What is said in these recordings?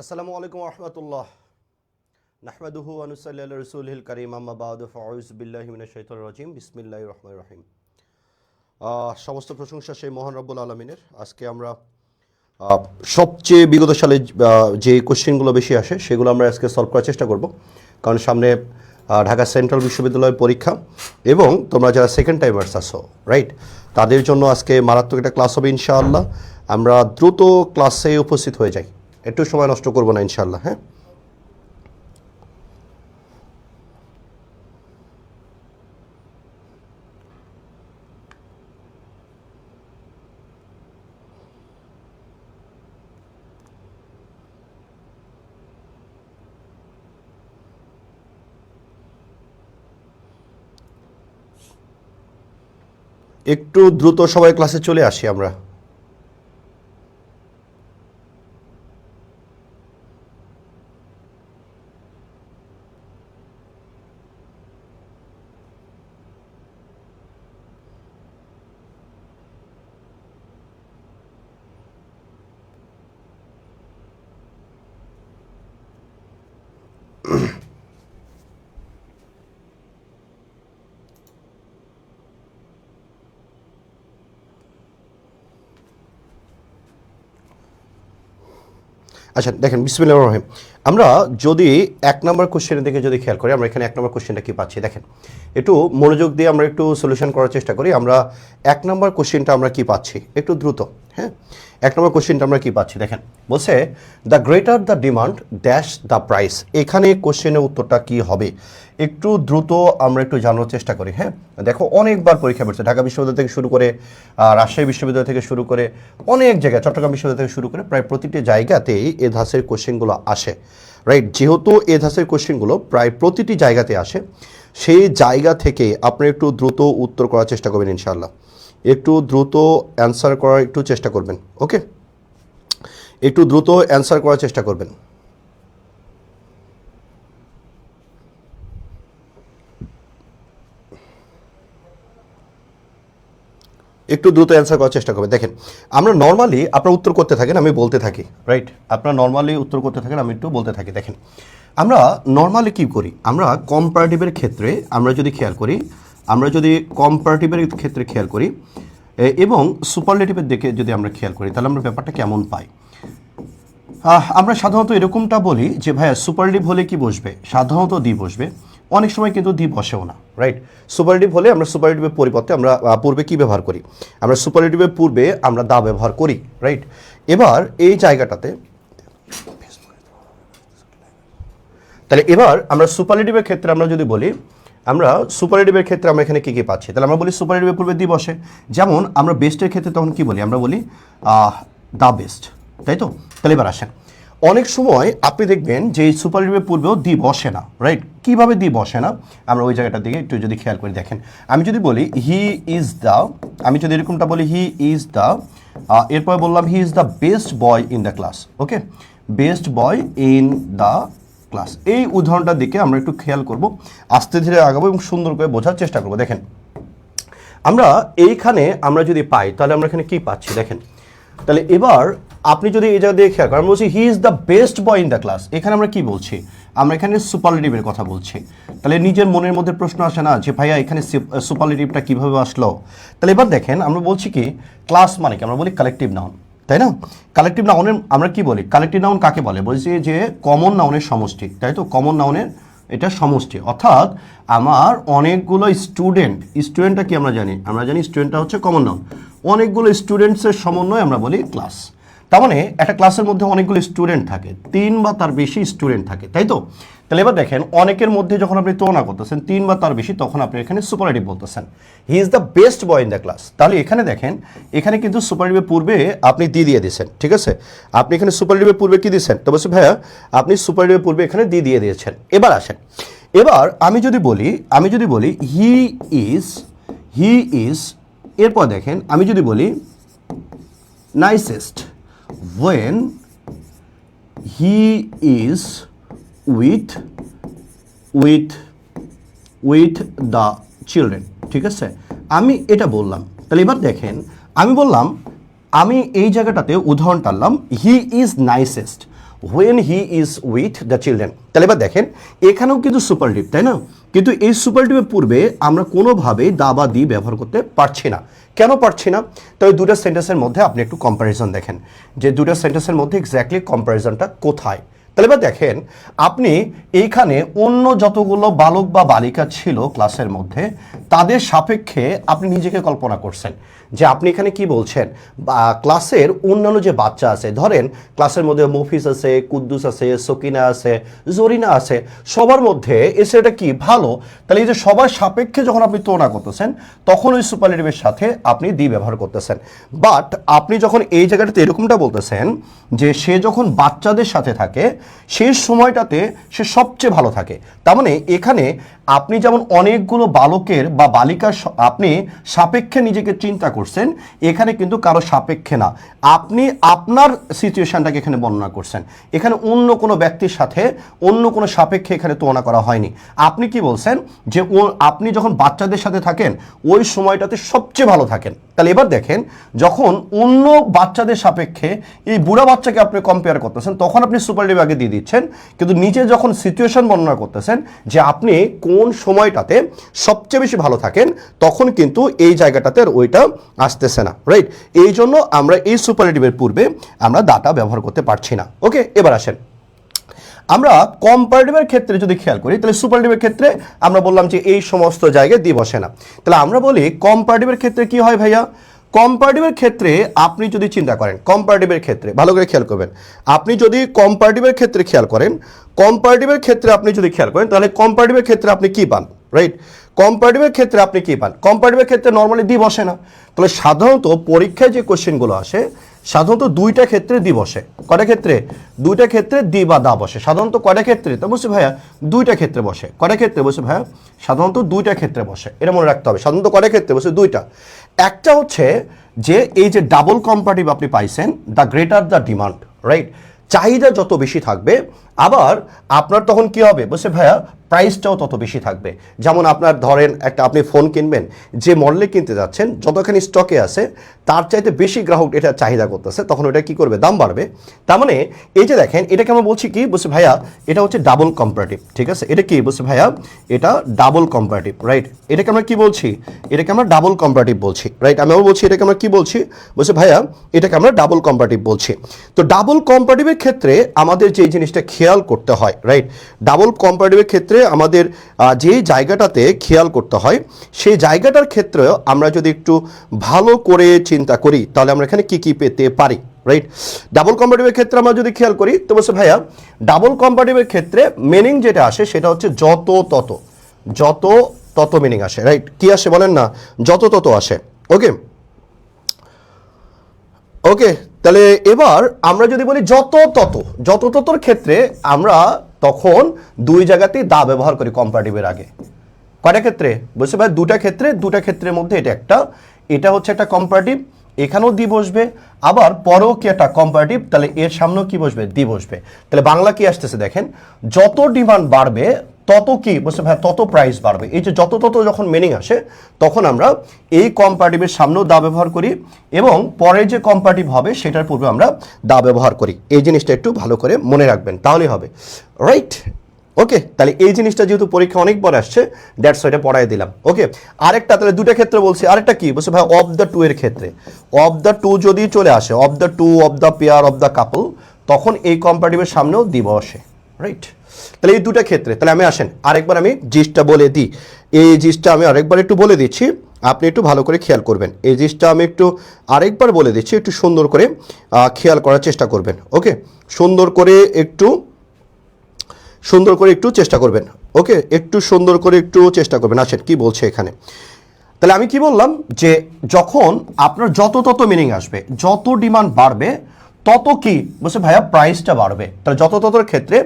আসসালামু আলাইকুম রহমতুল্লাহ নাহমাদুহু ওয়া নুসাল্লি আলা রাসূলিল কারীম আম্মা বা'দু ফাউযু বিল্লাহি মিনাশ শাইতানির রাজিম বিসমিল্লাহির রহমানির রহিম। সমস্ত প্রশংসা সেই মহান রব্বুল আলামিনের। আজকে আমরা সবচেয়ে বিগত সালে যে কোশ্চেনগুলো বেশি আসে সেগুলো আমরা আজকে সলভ করার চেষ্টা করব, কারণ সামনে ঢাকা সেন্ট্রাল বিশ্ববিদ্যালয়ের পরীক্ষা এবং তোমরা যারা সেকেন্ড টাইমার্স আসো রাইট, তাদের জন্য আজকে মারাত্মক একটা ক্লাস হবে ইনশাআল্লাহ। আমরা দ্রুত ক্লাসে উপস্থিত হয়ে যাই, একটু সময় নষ্ট করবো না ইনশাআল্লাহ। হ্যাঁ, একটু দ্রুত সবাই ক্লাসে চলে আসি আমরা। আচ্ছা দেখেন, বিসমিল্লাহির রহমানির রহিম। আমরা যদি এক নম্বর কোশ্চেনের দিকে যদি খেয়াল করি, আমরা এখানে এক নম্বর কোশ্চেনটা কী পাচ্ছি দেখেন, একটু মনোযোগ দিয়ে আমরা একটু সলিউশন করার চেষ্টা করি। আমরা এক নম্বর কোশ্চেনটা আমরা কী পাচ্ছি, একটু দ্রুত। হ্যাঁ, এক নম্বর কোশ্চেনটা আমরা কী পাচ্ছি দেখেন, বলছে the greater the demand dash the price. এখানে কোশ্চেনের উত্তরটা কী হবে একটু দ্রুত আমরা একটু জানার চেষ্টা করি। হ্যাঁ, দেখো অনেকবার পরীক্ষা পড়ছে, ঢাকা বিশ্ববিদ্যালয় থেকে শুরু করে রাজশাহী বিশ্ববিদ্যালয় থেকে শুরু করে অনেক জায়গায়, চট্টগ্রাম বিশ্ববিদ্যালয় থেকে শুরু করে প্রায় প্রতিটি জায়গাতেই এ ধাঁচের কোশ্চেনগুলো আসে রাইট। যেহেতু এ ধাঁচের কোশ্চেনগুলো প্রায় প্রতিটি জায়গাতে আসে, সেই জায়গা থেকে আপনি একটু দ্রুত উত্তর করার চেষ্টা করবেন ইনশাআল্লাহ। একটু দ্রুত অ্যান্সার করার একটু চেষ্টা করবেন, ওকে, একটু দ্রুত অ্যান্সার করার চেষ্টা করবেন। একটু দ্রুত অ্যান্সার করার চেষ্টা করবেন। দেখেন, আমরা নর্মালি আপনারা উত্তর করতে থাকেন, আমি বলতে থাকি রাইট। আপনারা নর্মালি উত্তর করতে থাকেন, আমি একটু বলতে থাকি। দেখেন, আমরা নর্মালি কী করি, আমরা কম্পারেটিভের ক্ষেত্রে আমরা যদি খেয়াল করি, আমরা যদি কম্পারেটিভের ক্ষেত্রে খেয়াল করি এবং সুপারলেটিভের দিকে যদি আমরা খেয়াল করি, তাহলে আমরা ব্যাপারটা কেমন পাই। আমরা সাধারণত এরকমটা বলি যে ভাইয়া সুপারলেটিভ হলে কি বসবে, সাধারণত দি বসবে, অনেক সময় কিন্তু দি বসেও না রাইট। সুপারলেটিভ হলে আমরা সুপারলেটিভের পরিবর্তে আমরা পূর্বে কি ব্যবহার করি, আমরা সুপারলেটিভের পূর্বে আমরা দা ব্যবহার করি রাইট। এবার এই জায়গাটাতে তাহলে এবার আমরা সুপারলেটিভের ক্ষেত্রে আমরা যদি বলি, আমরা সুপারলেটিভের ক্ষেত্রে আমরা এখানে কী কী পাচ্ছি, তাহলে আমরা বলি সুপারলেটিভের পূর্বে দি বসে। যেমন আমরা বেস্টের ক্ষেত্রে তখন কি বলি, আমরা বলি দ্য বেস্ট, তাই তো। তাহলে এবার আসেন, অনেক সময় আপনি দেখবেন যে এই সুপারলেটিভের পূর্বেও দি বসে না রাইট। কীভাবে দি বসে না, আমরা ওই জায়গাটার দিকে একটু যদি খেয়াল করে দেখেন, আমি যদি বলি হি ইজ দ্য, আমি যদি এরকমটা বলি হি ইজ দ্য, এরপর বললাম he is the best boy in the class, okay, best boy in the class. এই উদাহরণটার দিকে আমরা একটু খেয়াল করব, আস্তে ধীরে আগাবো এবং সুন্দর করে বোঝার চেষ্টা করব। দেখেন, আমরা এইখানে আমরা যদি পাই তাহলে আমরা এখানে কী পাচ্ছি দেখেন। তাহলে এবার আপনি যদি এই জায়গা দিয়ে খেয়াল করেন, আমরা বলছি he is the best boy in the class, এখানে আমরা কি বলছি, আমরা এখানে সুপারলেটিভের কথা বলছি। তাহলে নিজের মনের মধ্যে প্রশ্ন আসে না যে ভাইয়া এখানে সুপারলেটিভটা কীভাবে আসলো। তাহলে এবার দেখেন, আমরা বলছি কি ক্লাস মানে কি, আমরা বলি কালেকটিভ নাউন, তাই না। কালেকটিভ নাউনের আমরা কি বলি, কালেকটিভ নাউন কাকে বলে, বলছি যে কমন নাউনের সমষ্টি, তাই তো, কমন নাউনের এটা সমষ্টি। অর্থাৎ আমার অনেকগুলো স্টুডেন্টটা কি আমরা জানি, আমরা জানি স্টুডেন্টটা হচ্ছে কমন নাউন, অনেকগুলো স্টুডেন্টসের সমন্বয় আমরা বলি ক্লাস। তার মানে একটা ক্লাসের মধ্যে অনেকগুলো স্টুডেন্ট থাকে, 3 বা তার বেশি স্টুডেন্ট থাকে, তাই তো। তাহলে এবার দেখেন, অনেকের মধ্যে যখন আপনি তুলনা করতেছেন 3 বা তার বেশি, তখন আপনি এখানে সুপারলেটিভ বলতেছেন, he is the best boy in the class. তাহলে এখানে দেখেন, এখানে কিন্তু সুপারলেটিভের পূর্বে আপনি দিয়ে দিয়েছেন, ঠিক আছে। আপনি এখানে সুপারলেটিভের পূর্বে কি দিয়েছেন, তো বলছি ভাইয়া আপনি সুপারলেটিভের পূর্বে এখানে দিয়ে দিয়েছেন। এবার আসেন, এবার আমি যদি বলি হি ইজ, এরপর দেখেন আমি যদি বলি nicest when he is with the children, ঠিক আছে, আমি এটা বললাম। তাহলে এবার দেখেন, আমি বললাম, আমি এই জায়গাটাতে উদাহরণ টানলাম he is nicest, when he is with the children. তাহলে এবার দেখেন এখানেও কিন্তু সুপারলেটিভ, তাই না? কিন্তু এই সুপারলেটিভের পূর্বে আমরা কোনোভাবেই দা বা দি ব্যবহার করতে পারছি না। কেন পারছি না? তবে দুটো সেন্টেন্সের মধ্যে আপনি একটু কম্প্যারিজন দেখেন যে দুটো সেন্টেন্সের মধ্যে এক্স্যাক্টলি কম্প্যারিজনটা কোথায়। তাহলে এবার দেখেন আপনি এইখানে অন্য যতগুলো বালক বা বালিকা ছিল ক্লাসের মধ্যে তাদের সাপেক্ষে আপনি নিজেকে কল্পনা করছেন যে আপনি এখানে কি বলছেন, বা ক্লাসের অন্যান্য যে বাচ্চা আছে, ধরেন ক্লাসের মধ্যে মফিজ আছে, কুদ্দুস আছে, সকিনা আছে, জরিনা আছে, সবার মধ্যে এসেটা কি ভালো। তাহলে এই যে সবার সাপেক্ষে যখন আপনি তুলনা করতেছেন তখন ওই সুপারলেটিভের সাথে আপনি দি ব্যবহার করতেছেন। বাট আপনি যখন এই জায়গাটাতে এরকমটা বলতেছেন যে সে যখন বাচ্চাদের সাথে থাকে সেই সময়টাতে সে সবচেয়ে ভালো থাকে, তার মানে এখানে আপনি যেমন অনেকগুলো বালকের বা বালিকার আপনি সাপেক্ষে নিজেকে চিন্তা করছেন, এখানে কিন্তু কারো সাপেক্ষে না, আপনি আপনার সিচুয়েশনটাকে এখানে বর্ণনা করছেন। এখানে অন্য কোনো ব্যক্তির সাথে অন্য কোনো সাপেক্ষে এখানে তুলনা করা হয়নি। আপনি কি বলছেন যে আপনি যখন বাচ্চাদের সাথে থাকেন ওই সময়টাতে সবচেয়ে ভালো থাকেন। তাহলে এবার দেখেন যখন অন্য বাচ্চাদের সাপেক্ষে এই বুড়া বাচ্চাকে আপনি কম্পেয়ার করতেছেন তখন আপনি সুপারলেটিভ আগে দিয়ে দিচ্ছেন, কিন্তু নিজে যখন সিচুয়েশন বর্ণনা করতেছেন যে আপনি কোন সময়টাতে সবচেয়ে বেশি ভালো থাকেন তখন কিন্তু এই জায়গাটাতে আর ওইটা আসতেছে না, রাইট? এই জন্য আমরা এই সুপারলেটিভের পূর্বে আমরা দাটা ব্যবহার করতে পারছি না। ওকে, এবার আসেন আমরা কম্পারেটিভের ক্ষেত্রে যদি খেয়াল করি তাহলে সুপারলেটিভের ক্ষেত্রে আমরা বললাম যে এই সমস্ত জায়গায় দি বসে না। তাহলে আমরা বলি কম্পারেটিভের ক্ষেত্রে কি হয় ভাইয়া? কম্পারেটিভের ক্ষেত্রে আপনি যদি চিন্তা করেন, কম্পারেটিভের ক্ষেত্রে ভালো করে খেয়াল করবেন, আপনি যদি কম্পারেটিভের ক্ষেত্রে খেয়াল করেন, কম্পারেটিভের ক্ষেত্রে আপনি যদি খেয়াল করেন তাহলে কম্পারেটিভের ক্ষেত্রে আপনি কি পান, রাইট? কম্পারেটিভের ক্ষেত্রে আপনি কি পান? কম্পারেটিভের ক্ষেত্রে নর্মালি দি বসে না। তাহলে সাধারণত পরীক্ষায় যে কোশ্চেনগুলো আসে সাধারণত দুইটা ক্ষেত্রে দি বসে। কয়টা ক্ষেত্রে? দুইটা ক্ষেত্রে দি বা দা বসে। সাধারণত কয়টা ক্ষেত্রে? তো বলছি ভাইয়া দুইটা ক্ষেত্রে বসে। কয়টা ক্ষেত্রে বসে ভাইয়া? সাধারণত দুইটা ক্ষেত্রে বসে, এটা মনে রাখতে হবে। সাধারণত কয়টা ক্ষেত্রে বসে? দুইটা। একটা হচ্ছে যে এই যে ডাবল কম্পারেটিভ আপনি পাইছেন, the greater the demand, right? চাহিদা যত বেশি থাকবে আবার আপনার তখন কি হবে বলছে ভাইয়া প্রাইসটাও তত বেশি থাকবে। যেমন আপনার ধরেন একটা আপনি ফোন কিনবেন, যে মডেলে কিনতে যাচ্ছেন যতখানি স্টকে আছে তার চাইতে বেশি গ্রাহক এটা চাহিদা করতেছে, তখন ওটা কি করবে? দাম বাড়বে। তার মানে এই যে দেখেন এটাকে আমরা বলছি কি বলছে ভাইয়া এটা হচ্ছে ডাবল কম্পারেটিভ, ঠিক আছে? এটা কি বলছে ভাইয়া? এটা ডাবল কম্পারেটিভ, রাইট? এটাকে আমরা কি বলছি? এটাকে আমরা ডাবল কম্পারেটিভ বলছি, রাইট? আমি বলছি এটাকে আমরা কি বলছি বলছে ভাইয়া এটাকে আমরা ডাবল কম্পারেটিভ বলছি। তো ডাবল কম্পারেটিভের ক্ষেত্রে আমাদের যে জিনিসটা খেয়াল করতে হয়, রাইট? ডাবল কম্পারেটিভের ক্ষেত্রে আমাদের যে জায়গাটাতে খেয়াল করতে হয় সেই জায়গাটার ক্ষেত্রে আমরা যদি একটু ভালো করে চিন্তা করি তাহলে আমরা এখানে কি কি পেতে পারি, রাইট? ডাবল কম্পারেটিভের ক্ষেত্রে আমরা যদি খেয়াল করি তো বলছে ভাইয়া ডাবল কম্পারেটিভের ক্ষেত্রে মিনিং যেটা আসে সেটা হচ্ছে যত তত, যত তত মিনিং আসে, রাইট? কি আসে বলেন না? যত তত আসে। ওকে ওকে, তাহলে এবার আমরা যদি বলি যত তত, যত ততর ক্ষেত্রে আমরা তখন দুই জায়গাতেই দা ব্যবহার করি কম্পারেটিভের আগে। কয়টা ক্ষেত্রে বলছে ভাই? দুটা ক্ষেত্রে। দুটা ক্ষেত্রের মধ্যে এটা একটা, এটা হচ্ছে একটা কম্পারেটিভ, এখানেও দি বসবে, আবার পরেও কি একটা কম্পারেটিভ, তাহলে এর সামনেও কি বসবে? দি বসবে। তাহলে বাংলা কি আসতেছে দেখেন, যত ডিমান্ড বাড়বে তত কি বলছে ভাই? তত প্রাইস বাড়বে। এই যে যত তত যখন মিনিং আসে তখন আমরা এই কম্পারেটিভের সামনেও দা ব্যবহার করি এবং পরে যে কম্পারেটিভ হবে সেটার পূর্বে আমরা দা ব্যবহার করি। এই জিনিসটা একটু ভালো করে মনে রাখবেন, তাহলেই হবে, রাইট? ওকে, তাহলে এই জিনিসটা যেহেতু পরীক্ষা অনেকবার আসছে দ্যাটস ওয়াইটা পড়াই দিলাম। ওকে, আরেকটা তাহলে দুটা ক্ষেত্রে বলছি, আরেকটা কি বলছে ভাই? অফ দ্য টু এর ক্ষেত্রে, অফ দ্য টু যদি চলে আসে, of the two, of the pair, of the couple, তখন এই কম্পারেটিভের সামনেও দি বসে, রাইট? তাহলে এই দুটা ক্ষেত্রে। তাহলে আমি আসেন আরেকবার আমি জিনিসটা বলে দিই, এই জিনিসটা আমি আরেকবার একটু বলে দিচ্ছি, আপনি একটু ভালো করে খেয়াল করবেন। এই জিনিসটা আমি একটু আরেকবার বলে দিচ্ছি, একটু সুন্দর করে খেয়াল করার চেষ্টা করবেন। ওকে, সুন্দর করে একটু চেষ্টা করবেন। ওকে, একটু সুন্দর করে একটু চেষ্টা করবেন। আসেন কি বলছে এখানে। তাহলে আমি কি বললাম যে যখন আপনার যত তত মিনিং আসবে, যত ডিমান্ড বাড়বে তত কি বলছে ভাইয়া? প্রাইসটা বাড়বে। তাহলে যত ততর ক্ষেত্রে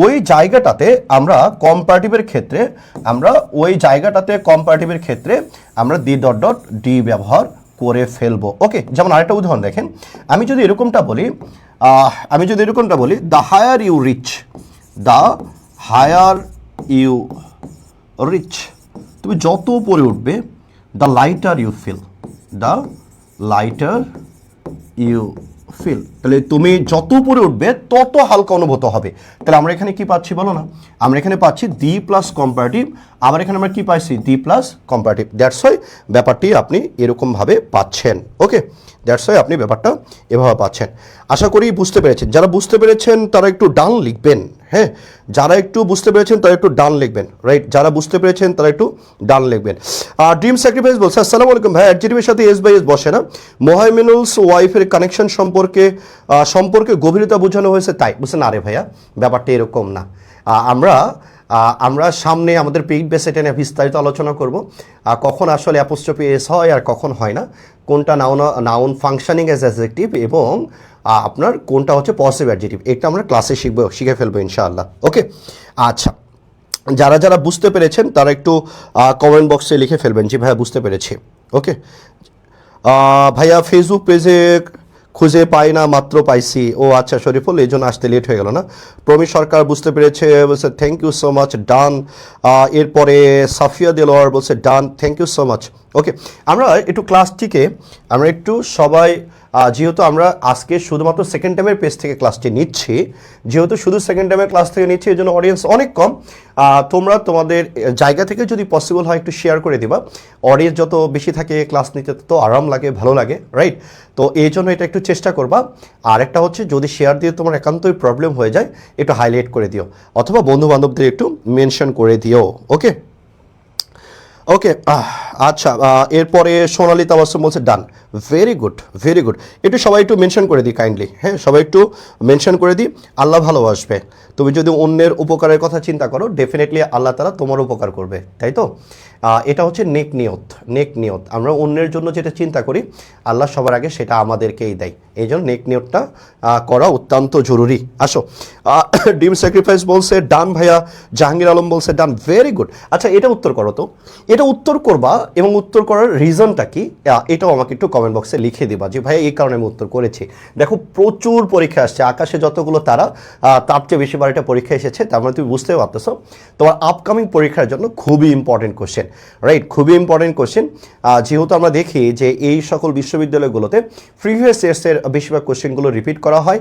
ওই জায়গাটাতে আমরা কম্পারেটিভের ক্ষেত্রে আমরা আমরা দি ডট ডট ডি ব্যবহার করে ফেলবো। ওকে, যেমন আরেকটা উদাহরণ দেখেন, আমি যদি এরকমটা বলি the higher you reach, the higher you reach, তুমি যত উপরে উঠবে the lighter you feel, the lighter you feel, তাহলে তুমি যত উপরে উঠবে তত হালকা অনুভূত হবে। তাহলে আমরা এখানে কি পাচ্ছি বলো না, আমরা এখানে পাচ্ছি দি প্লাস কম্পারেটিভ, আবার এখানে আমরা কি পাইছি the plus comparative. That's why ব্যাপারটি আপনি এরকমভাবে পাচ্ছেন। ওকে, দ্যাটস ওয়াই আপনি ব্যাপারটা এভাবে পাচ্ছেন। আশা করি বুঝতে পেরেছেন। যারা বুঝতে পেরেছেন তারা একটু ডান লিখবেন। হ্যাঁ, যারা একটু বুঝতে পেরেছেন তারা একটু ডান লিখবেন। রাইট, যারা বুঝতে পেরেছেন তারা একটু ডান লিখবেন। ড্রিম স্যাক্রিফাইস বলছে আসসালামু আলাইকুম ভাই, অ্যাডজেক্টিভের সাথে এস বাই এস বসে না, মোহাইমিনুলস ওয়াইফের কানেকশন সম্পর্কে গভীরতা বোঝানো হয়েছে তাই। বুঝছেন, আরে ভাইয়া ব্যাপারটা এরকম না। আমরা সামনে আমাদের পেইড বেস এটা নিয়ে বিস্তারিত আলোচনা করব, কখন আসলে অ্যাপোস্ট্রফি এস হয় আর কখন হয় না, কোনটা নাউন ফাংশনিং এজ অ্যাডজেক্টিভ এবং আপনার কোনটা হচ্ছে পজিটিভ অ্যাডজেক্টিভ, এটা আমরা ক্লাসে শিখে ফেলবো ইনশাআল্লাহ। ওকে, আচ্ছা, যারা যারা বুঝতে পেরেছেন তারা একটু কমেন্ট বক্সে লিখে ফেলবেন জি ভাইয়া বুঝতে পেরেছি। ওকে, ভাইয়া ফেসবুক পেজে খুঁজে পাই না, মাত্র পাইছি। ও আচ্ছা শরীফুল, এই জন্য আসতে লেট হয়ে গেল না। প্রমিত সরকার বুঝতে পেরেছে, বলছে থ্যাংক ইউ সো মাচ, ডান। এরপরে সাফিয়া দেলোয়ার বলছে ডান, থ্যাংক ইউ সো মাচ। ওকে, আমরা একটু ক্লাসটিকে আমরা একটু সবাই, যেহেতু আমরা আজকে শুধুমাত্র সেকেন্ড টাইমের পেজ থেকে ক্লাসটি নিচ্ছি, যেহেতু শুধু সেকেন্ড টাইমের ক্লাস থেকে নিচ্ছি এই জন্য অডিয়েন্স অনেক কম। তোমরা তোমাদের জায়গা থেকে যদি পসিবল হয় একটু শেয়ার করে দিবা, অডিয়েন্স যত বেশি থাকে ক্লাস নিতে তত আরাম লাগে, ভালো লাগে, রাইট? তো এই জন্য এটা একটু চেষ্টা করবা। আর একটা হচ্ছে যদি শেয়ার দিয়ে তোমার একান্তই প্রবলেম হয়ে যায় একটু হাইলাইট করে দিও, অথবা বন্ধু বান্ধবদের একটু মেনশন করে দিও। ওকে ওকে, আচ্ছা, এরপরে সোনালি তাবাসসুম বলছে ডান, ভেরি গুড ভেরি গুড। একটু সবাই একটু মেনশন করে দিই কাইন্ডলি, হ্যাঁ সবাই একটু মেনশন করে দিই। আল্লাহ ভালোবাসবে, তুমি যদি অন্যের উপকারের কথা চিন্তা করো ডেফিনেটলি আল্লাহ তাআলা তোমার উপকার করবে, তাই তো? এটা হচ্ছে নেক নিয়ত। আমরা অন্যের জন্য যেটা চিন্তা করি আল্লাহ সবার আগে সেটা আমাদেরকেই দেয়, এই জন্য নেক নিয়তটা করা অত্যন্ত জরুরি। আসো, ডিম স্যাক্রিফাইস বলছে ডান ভাইয়া, জাহাঙ্গীর আলম বলছে ডান, ভেরি গুড। আচ্ছা, এটা উত্তর করো তো, এটা উত্তর করবা এবং উত্তর করার রিজনটা কি এটাও আমাকে একটু কমেন্ট বক্সে লিখে দিবা যে ভাই এই কারণে আমি উত্তর করেছি। দেখো প্রচুর পরীক্ষা আসছে, আকাশে যতগুলো তারা তার চেয়ে বেশিবার এটা পরীক্ষা এসেছে, তার মানে তুমি বুঝতে পারতেছো তোমার আপকামিং পরীক্ষার জন্য খুবই ইম্পর্টেন্ট কোশ্চেন, রাইট? খুবই ইম্পর্টেন্ট কোশ্চেন। যেহেতু আমরা দেখি যে এই সকল বিশ্ববিদ্যালয়গুলোতে প্রিভিয়াস ইয়ার্সের বেশিরভাগ কোশ্চেনগুলো রিপিট করা হয়,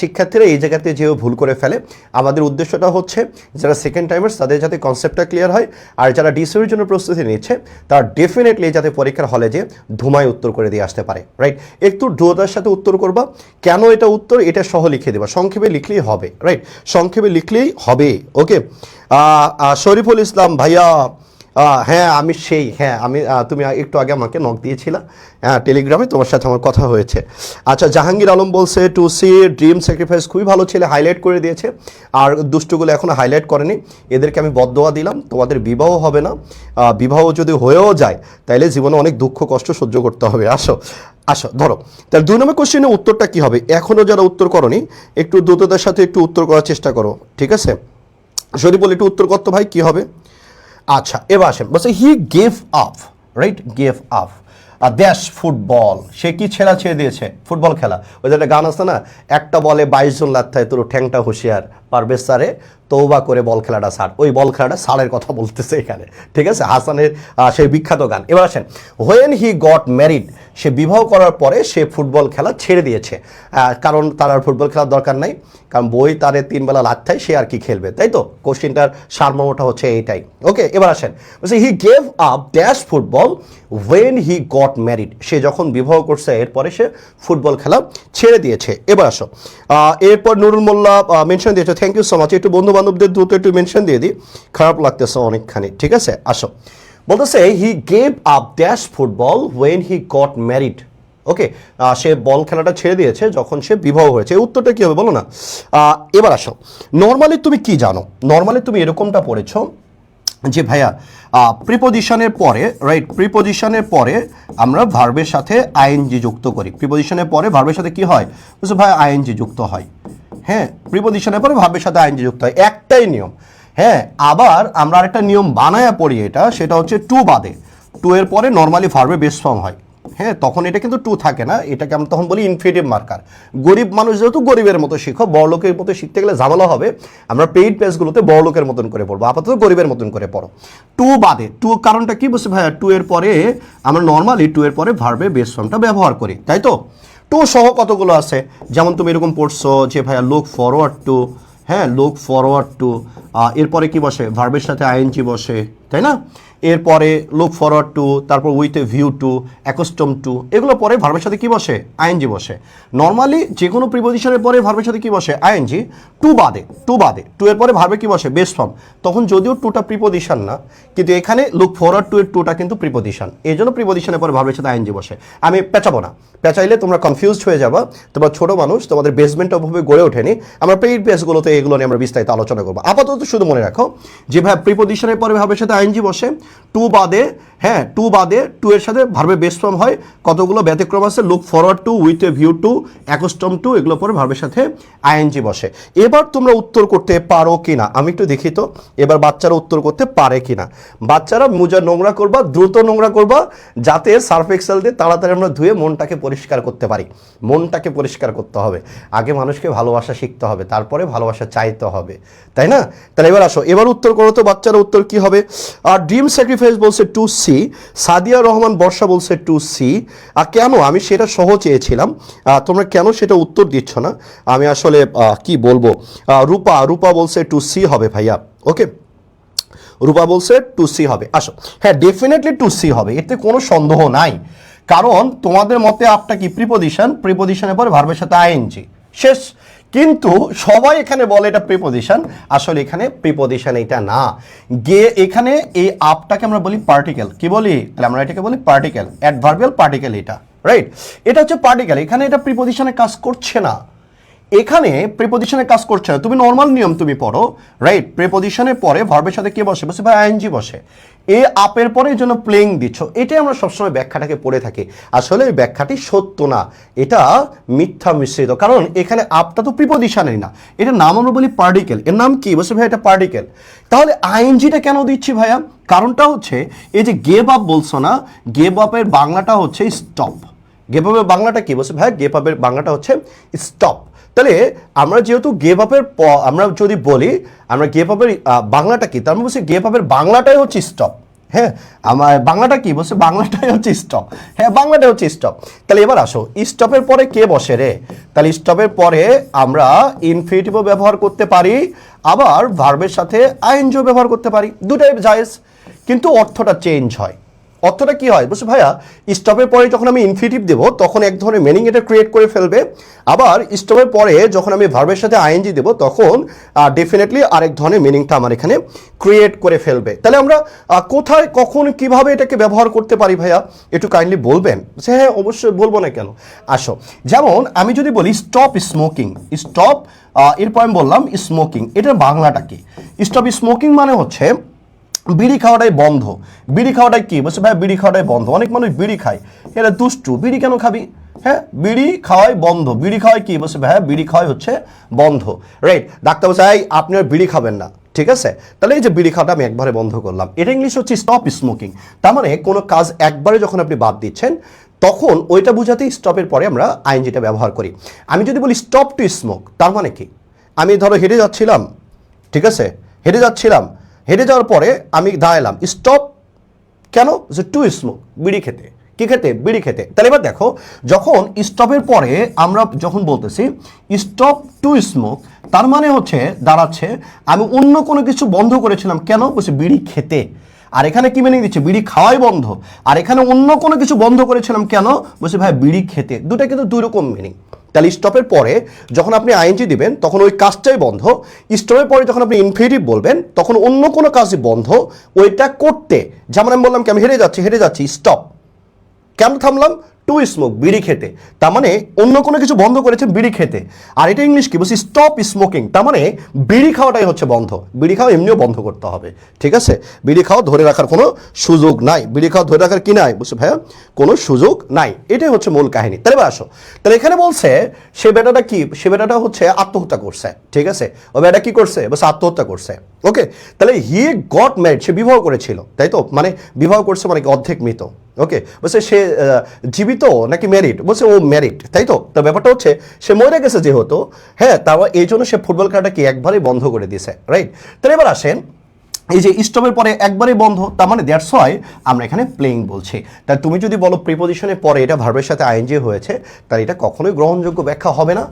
শিক্ষার্থীরা এই জায়গাতে যেও ভুল করে ফেলে। আমাদের উদ্দেশ্যটা হচ্ছে যারা সেকেন্ড টাইমার্স তাদের যাতে কনসেপ্টটা ক্লিয়ার হয়, আর যারা ডিসিওর জন্য প্রস্তুতি নিচ্ছে তারা ডেফিনেটলি যাতে পরীক্ষার হলে যে ধুমায় উত্তর করে দিয়ে আসতে পারে, রাইট? একটু দৃঢ়তার সাথে উত্তর করবা। কেন এটা উত্তর এটা সহ লিখে দেবা, সংক্ষেপে লিখলেই হবে, রাইট? সংক্ষেপে লিখলেই হবে। ওকে, শরীফুল ইসলাম ভাইয়া, হ্যাঁ আমি তুমি একটু আগে আমাকে নক দিয়েছিলা, হ্যাঁ টেলিগ্রামে তোমার সাথে আমার কথা হয়েছে। আচ্ছা, জাহাঙ্গীর আলম বলছে টু সি ড্রিম স্যাক্রিফাইস খুবই ভালো ছেলে, হাইলাইট করে দিয়েছে, আর দুষ্টুগুলো এখনও হাইলাইট করেনি, এদেরকে আমি বদদোয়া দিলাম, তোমাদের বিবাহ হবে না, বিবাহ যদি হয়েও যায় তাইলে জীবনে অনেক দুঃখ কষ্ট সহ্য করতে হবে। আসো ধরো, তাহলে 2 নম্বর কোশ্চেনের উত্তরটা কী হবে? এখনও যারা উত্তর করনি একটু দ্রুততার সাথে একটু উত্তর করার চেষ্টা করো, ঠিক আছে? শরীফুল একটু উত্তর করতে ভাই কী হবে? আচ্ছা, এবার আসেন, বলছে he gave up, right? Gave up দেশ ফুটবল, সে কি ছেড়ে দিয়েছে? ফুটবল খেলা। ওই যে একটা গান আছে না, একটা বলে 22 জন লাথ তোর ঠ্যাংটা হুঁশিয়ার, পারবে স্যারে তৌবা করে বল খেলাটা ছাড়। ওই বল খেলাটা ছাড়ের কথা বলতেছে এখানে, ঠিক আছে? হাসানের সেই বিখ্যাত গান। এবার আসেন, হোয়েন হি গট ম্যারিড, সে বিবাহ করার পরে সে ফুটবল খেলা ছেড়ে দিয়েছে, কারণ তার আর ফুটবল খেলার দরকার নাই, কারণ বই তারে 3 বেলা লাথ সে আর কি খেলবে, তাই তো? কোশ্চেনটার সারমর্মটা হচ্ছে এইটাই। ওকে, এবার আসেন, বলছে he gave up dash football when he got married, সে যখন বিবাহ করছে এরপরে সে ফুটবল খেলা ছেড়ে দিয়েছে। এবার আসো, এরপর নুরুল মোল্লা মেনশন দিয়েছে, থ্যাংক ইউ সো মাচ। একটু বন্ধু বান্ধবদের দ্রুত একটু মেনশন দিয়ে দিই, খারাপ লাগতেছে অনেকখানি, ঠিক আছে? আসো, বলতেছে he gave up dash football when he got married. Okay, সে বল খেলাটা ছেড়ে দিয়েছে যখন সে বিবাহ হয়েছে। এই উত্তরটা কী হবে বলো না? এবার আসো, নর্মালি তুমি কি জানো? নর্মালি তুমি এরকমটা পড়েছো যে ভাইয়া প্রিপোজিশনের পরে, রাইট, প্রিপোজিশনের পরে আমরা ভার্বের সাথে আইএনজি যুক্ত করি। প্রিপোজিশনের পরে ভার্বের সাথে কি হয়? বলছো ভাই আইএনজি যুক্ত হয়, হ্যাঁ, প্রিপোজিশনের পরে ভার্বের সাথে আইএনজি যুক্ত হয়, একটাই নিয়ম। হ্যাঁ, আবার আমরা আরেকটা নিয়ম বানায়া পড়ি, সেটা হচ্ছে টু বাদে, টু এর পরে নর্মালি ভার্বে বেস ফর্ম হয়, হ্যাঁ, তখন এটা কিন্তু টু থাকে না, এটাকে আমরা তখন বলি ইনফিনিটিভ মার্কার। গরিব মানুষ যেহেতু গরিবের মতো শিখো, বড়লোকের মতো শিখতে গেলে ঝামেলা হবে, আমরা পেইড পেজগুলোতে বড়লোকের মতন করে পড়বো, আপাতত গরিবের মতন করে পড়ো। টু বাদে, টু কারণটা কি বলছে ভাইয়া? টু এর পরে আমরা নর্মালি টু এর পরে ভার্বে বেস ফর্মটা ব্যবহার করি, তাই তো? টু সহ কতগুলো আছে, যেমন তুমি এরকম পড়ছো যে ভাইয়া লুক ফরওয়ার্ড টু, হ্যাঁ লুক ফরওয়ার্ড টু, এরপরে কি বসে, ভার্বের সাথে আইএনজি বসে, তাই না? এরপরে লুক ফরওয়ার্ড টু, তারপর with a view to, accustom to, এগুলো পরে ভার্বের সাথে কি বসে, আইএনজি বসে। নর্মালি যে কোনো প্রিপোজিশনের পরে ভার্বের সাথে কি বসে, আইএনজি, টু বাদে, টু এর পরে ভার্বে কি বসে, বেস ফর্ম। তখন যদিও টুটা প্রিপোজিশন না, কিন্তু এখানে লুক ফরওয়ার্ড টু এর টুটা কিন্তু প্রিপোজিশন, এই জন্য প্রিপোজিশনের পরে ভার্বের সাথে আইএনজি বসে। আমি পেঁচাবো না, পেঁচাইলে তোমরা কনফিউজড হয়ে যাবা, তোমরা ছোট মানুষ, তোমাদের বেসমেন্টটা ওভাবে গড়ে ওঠেনি। আমরা পেইড বেসগুলোতে এগুলো নিয়ে আমরা বিস্তারিত আলোচনা করবো। আপাতত শুধু মনে রাখো যে ভাই প্রিপোজিশনের পরে ভার্বের সাথে আইএনজি বসে, টু বাদে, হ্যাঁ টু বাদে, টু এর সাথে ভার্বের বেস ফর্ম হয়, কতগুলো ব্যতিক্রম আছে, look forward to, with a view to, accustom to, এগুলো পরে ভার্বের সাথে আইএনজি বসে। এবার তোমরা উত্তর করতে পারো কিনা আমি একটু দেখি তো, এবার বাচ্চারা উত্তর করতে পারে কিনা। বাচ্চারা মোজা নোংরা করবা, দ্রুত নোংরা করবা, যাতে সার্ফ এক্সেল দিয়ে তাড়াতাড়ি আমরা ধুয়ে মনটাকে পরিষ্কার করতে পারি। মনটাকে পরিষ্কার করতে হবে, আগে মানুষকে ভালোবাসা শিখতে হবে, তারপরে ভালোবাসা চাইতে হবে, তাই না? তাহলে এবার আসো, এবার উত্তর করো তো বাচ্চারা, উত্তর কি হবে? আর ড্রিম স্যাক্রিফাইস বলছে টু সি, সাদিয়া রহমান বর্ষা বলছে টু সি। আর কেন, আমি সেটা সহ চেয়েছিলাম, তোমরা কেন সেটা উত্তর দিচ্ছ না, আমি আসলে কি বলবো। রূপা বলছে টু সি হবে ভাইয়া, ওকে রূপা বলছে টু সি হবে। আসো, হ্যাঁ ডেফিনেটলি টু সি হবে, এতে কোনো সন্দেহ নাই। কারণ তোমাদের মতে আপটা কি প্রিপোজিশন, প্রিপোজিশনের পরে ভার্বের সাথে আইএনজি, শেষ। কিন্তু সবাই এখানে বলে এটা প্রিপোজিশন, আসলে এখানে প্রিপোজিশন এটা না। এখানে এই আপটাকে আমরা বলি পার্টিকেল, কি বলি, তাহলে আমরা এটাকে বলি পার্টিকেল, অ্যাডভার্বিয়াল পার্টিকেল এটা, রাইট? এটা হচ্ছে পার্টিকেল, এখানে এটা প্রিপোজিশনে কাজ করছে না, এখানে প্রিপোজিশনে কাজ করছে না। তুমি নর্মাল নিয়ম তুমি পড়ো, রাইট? প্রিপোজিশনের পরে ভার্বের সাথে কে বসে, বসে ভাই আইএনজি বসে, এ আপের পরে এই জন্য প্লেইং দিচ্ছ। এটাই আমরা সবসময় ব্যাখ্যাটাকে পড়ে থাকি, আসলে এই ব্যাখ্যাটি সত্য না, এটা মিথ্যা মিশ্রিত। কারণ এখানে আপটা তো প্রিপোজিশনেরই না, এটা নাম আমরা বলি পার্টিকেল, এর নাম কি, বসে ভাই এটা পার্টিকেল। তাহলে আইএনজিটা কেন দিচ্ছি ভাইয়া? কারণটা হচ্ছে এই যে গেভ আপ বলছো না, গেভ আপের বাংলাটা হচ্ছে স্টপ। গেভ আপের বাংলাটা কি, বসে ভাই গেভ আপের বাংলাটা হচ্ছে স্টপ। তাহলে আমরা যেহেতু গেভ আপের, আমরা যদি বলি আমরা গেভ আপের বাংলাটা কি, তার মানে বলছি গেভ আপের বাংলাটাই হচ্ছে স্টপ। হ্যাঁ, আমার বাংলাটা কি, বলছে বাংলাটাই হচ্ছে স্টপ, হ্যাঁ বাংলাটাই হচ্ছে স্টপ। তাহলে এবার আসো, স্টপের পরে কে বসে রে? তাহলে স্টপের পরে আমরা ইনফিনিটিভও ব্যবহার করতে পারি, আবার ভার্বের সাথে আইএনজিও ব্যবহার করতে পারি, দুটাই জায়েজ, কিন্তু অর্থটা চেঞ্জ হয়। অর্থটা কি হয়, বলছে ভাইয়া স্টপের পরে যখন আমি ইনফিনিটিভ দেবো তখন এক ধরনের মিনিং এটা ক্রিয়েট করে ফেলবে, আবার স্টপের পরে যখন আমি ভার্বের সাথে আইএনজি দেবো তখন ডেফিনেটলি আরেক ধরনের মিনিংটা আমার এখানে ক্রিয়েট করে ফেলবে। তাহলে আমরা কোথায় কখন কিভাবে এটাকে ব্যবহার করতে পারি ভাইয়া, একটু কাইন্ডলি বলবেন? হ্যাঁ অবশ্যই বলবো না কেন। আসো, যেমন আমি যদি বলি স্টপ স্মোকিং, স্টপ এরপর আমি বললাম স্মোকিং, এটার বাংলাটা কি? স্টপ স্মোকিং মানে হচ্ছে বিড়ি খাওয়াটাই বন্ধ। বিড়ি খাওয়াটাই কি, বলছে ভাই বিড়ি খাওয়াটাই বন্ধ। অনেক মানুষ বিড়ি খায়, এটা দুষ্টু, বিড়ি কেন খাবি? হ্যাঁ বিড়ি খাওয়াই বন্ধ, বিড়ি খাওয়াই কি, বলছে ভাই বিড়ি খাওয়াই হচ্ছে বন্ধ, রাইট? ডাক্তার বলছে আপনি আর বিড়ি খাবেন না, ঠিক আছে? তাহলে এই যে বিড়ি খাওয়াটা আমি একবারে বন্ধ করলাম, এটা ইংলিশ হচ্ছে স্টপ স্মোকিং। তার মানে কোনো কাজ একবারে যখন আপনি বাদ দিচ্ছেন তখন ওইটা বুঝাতেই স্টপের পরে আমরা আইএনজিটা ব্যবহার করি। আমি যদি বলি স্টপ টু স্মোক, তার মানে কি? আমি ধরো হেঁটে যাচ্ছিলাম, ঠিক আছে, হেঁটে যাচ্ছিলাম, হেঁটে যাওয়ার পরে আমি দাঁড়ালাম, স্টপ কেন, টু স্মোক, বিড়ি খেতে, কি খেতে, বিড়ি খেতে। তাহলে এবার দেখো, যখন স্টপের পরে আমরা যখন বলতেছি স্টপ টু স্মোক, তার মানে হচ্ছে দাঁড়াচ্ছে আমি অন্য কোনো কিছু বন্ধ করেছিলাম, কেন, বলছি বিড়ি খেতে। আর এখানে কি মিনিং দিচ্ছে, বিড়ি খাওয়াই বন্ধ, আর এখানে অন্য কোনো কিছু বন্ধ করেছিলাম কেন, বলছি ভাই বিড়ি খেতে। দুটা কিন্তু দুই রকম মিনিং। তাহলে স্টপের পরে যখন আপনি আইএনজি দিবেন তখন ওই কাজটাই বন্ধ, স্টপের পরে যখন আপনি ইনফিনিটিভ বলবেন তখন অন্য কোনো কাজই বন্ধ ওইটা করতে। যেমন আমি বললাম কি, আমি হেঁটে যাচ্ছি স্টপ, কেন থামলাম, টু স্মোক, বিড়ি খেতে। তার মানে অন্য কোনো কিছু বন্ধ করেছেন, বিড়ি খেতে। আর এটা ইংলিশ কি, বলছি স্টপ স্মোকিং, তার মানে বিড়ি খাওয়াটাই হচ্ছে বন্ধ। বিড়ি খাওয়া এমনিও বন্ধ করতে হবে, ঠিক আছে? বিড়ি খাওয়া ধরে রাখার কোনো সুযোগ নাই, বিড়ি খাওয়া ধরে রাখার কি নাই, বলছে ভাইয়া কোনো সুযোগ নাই। এটাই হচ্ছে মূল কাহিনী। তাহলে এবার আসো, তাহলে এখানে বলছে সে বেটাটা কি, সে বেটাটা হচ্ছে আত্মহত্যা করছে, ঠিক আছে? ও বেটা কি করছে, বলছে আত্মহত্যা করছে, ওকে? তাহলে হি গট ম্যারিড, সে বিবাহ করেছিল, তাই তো? মানে বিবাহ করছে মানে অর্ধেক মৃত, ওকে? বলছে সে জীবিত নাকি ম্যারিড, বলছে ও ম্যারিড, তাই তো? তো ব্যাপারটা হচ্ছে সে মরে গেছে যেহেতু, হ্যাঁ, তারপর এই জন্য সে ফুটবল খেলাটাকে একবারেই বন্ধ করে দিয়েছে, রাইট? তাহলে এবার আসেন, এই যে স্টপের পরে একবারেই বন্ধ, তার মানে দ্যাটস ওয়াই আমরা এখানে প্লেইং বলছি। তাই তুমি যদি বলো প্রিপোজিশনের পরে এটা ভার্বের সাথে আইএনজি হয়েছে, তাহলে এটা কখনোই গ্রহণযোগ্য ব্যাখ্যা হবে না।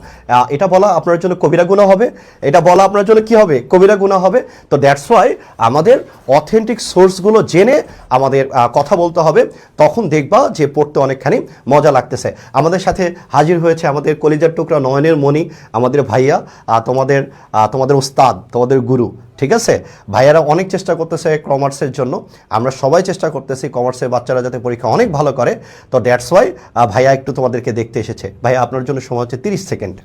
এটা বলা আপনার জন্য কবিরা গুনাহ হবে, এটা বলা আপনার জন্য কি হবে, কবিরা গুনাহ হবে। তো দ্যাটস ওয়াই আমাদের অথেন্টিক সোর্সগুলো জেনে আমাদের কথা বলতে হবে, তখন দেখবা যে পড়তে অনেকখানি মজা লাগতেছে। আমাদের সাথে হাজির হয়েছে আমাদের কলিজার টুকরা নয়নের মণি, আমাদের ভাইয়া, তোমাদের ওস্তাদ, তোমাদের গুরু। ঠিক আছে, ভাইয়ারা অনেক চেষ্টা করতেছে কমার্সের জন্য, আমরা সবাই চেষ্টা করতেছি কমার্সের বাচ্চারা যাতে পরীক্ষা অনেক ভালো করে। তো দ্যাটস ওয়াই ভাইয়া একটু তোমাদেরকে দেখতে এসেছে। ভাইয়া আপনার জন্য সময় হচ্ছে 30 সেকেন্ড।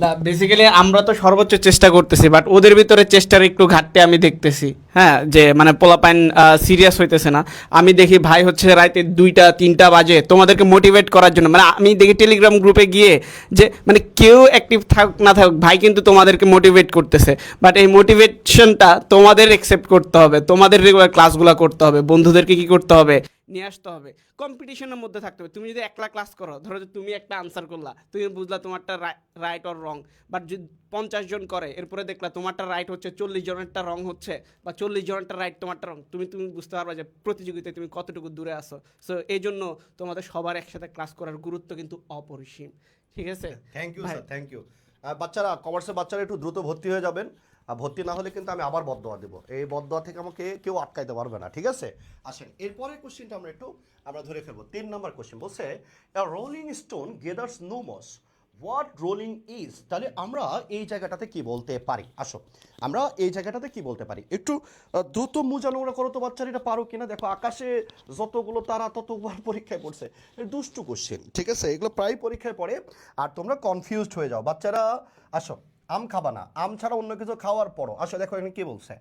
না, বেসিক্যালি আমরা তো সর্বোচ্চ চেষ্টা করতেছি, বাট ওদের ভিতরে চেষ্টার একটু ঘাটতি আমি দেখতেছি। হ্যাঁ, যে মানে পোলাপাইন সিরিয়াস হইতেছে না। আমি দেখি ভাই হচ্ছে রাতে 2টা-3টা বাজে তোমাদেরকে মোটিভেট করার জন্য, মানে আমি দেখি টেলিগ্রাম গ্রুপে গিয়ে যে মানে কেউ অ্যাক্টিভ থাকুক না থাকুক, ভাই কিন্তু তোমাদেরকে মোটিভেট করতেছে। বাট এই মোটিভেশনটা তোমাদের অ্যাকসেপ্ট করতে হবে, তোমাদের রেগুলার ক্লাসগুলো করতে হবে, বন্ধুদেরকে কি করতে হবে, নিয়ে আসতে হবে, কম্পিটিশনের মধ্যে থাকতে হবে। তুমি যদি একলা ক্লাস করো, ধরো যে তুমি একটা আনসার করলা, তুমি বুঝলা তোমারটা রাইট অর রং, বাট যদি 50 জন করে, এরপরে দেখলা তোমারটা রাইট হচ্ছে, 40 জনেরটা রং হচ্ছে, বা 40 জনেরটা রাইট তোমারটা রং, তুমি বুঝতে পারবা যে প্রতিযোগিতায় তুমি কতটুকু দূরে আসো। সো এই জন্য তোমাদের সবার একসাথে ক্লাস করার গুরুত্ব কিন্তু অপরিসীম। ঠিক আছে, thank you sir, thank you. বাচ্চারা, কমার্সের বাচ্চারা একটু দ্রুত ভর্তি হয়ে যাবেন, আর ভর্তি না হলে কিন্তু আমি আবার বদদোয়া দেবো। এই বদদোয়া থেকে আমাকে কেউ আটকাইতে পারবে না। ঠিক আছে, আসেন এরপরের কোশ্চেনটা আমরা ধরে ফেলবো। 3 নম্বর কোশ্চেন বলছে, rolling stone gathers no moss, what rolling is. তাহলে আমরা এই জায়গাটাতে কি বলতে পারি? আসো আমরা এই জায়গাটাতে কি বলতে পারি, একটু দ্রুত মুজা নোংরা করো তো বাচ্চারা, এটা পারো কিনা দেখো। আকাশে যতগুলো তারা ততবার পরীক্ষায় পড়ছে, দুষ্টু কোশ্চেন। ঠিক আছে, এগুলো প্রায় পরীক্ষায় পড়ে আর তোমরা কনফিউজড হয়ে যাও। বাচ্চারা আসো, আম খাবা না, আম ছাড়া অন্য কিছু খাওয়ার পরও আসো। দেখো এখানে কি বলছে,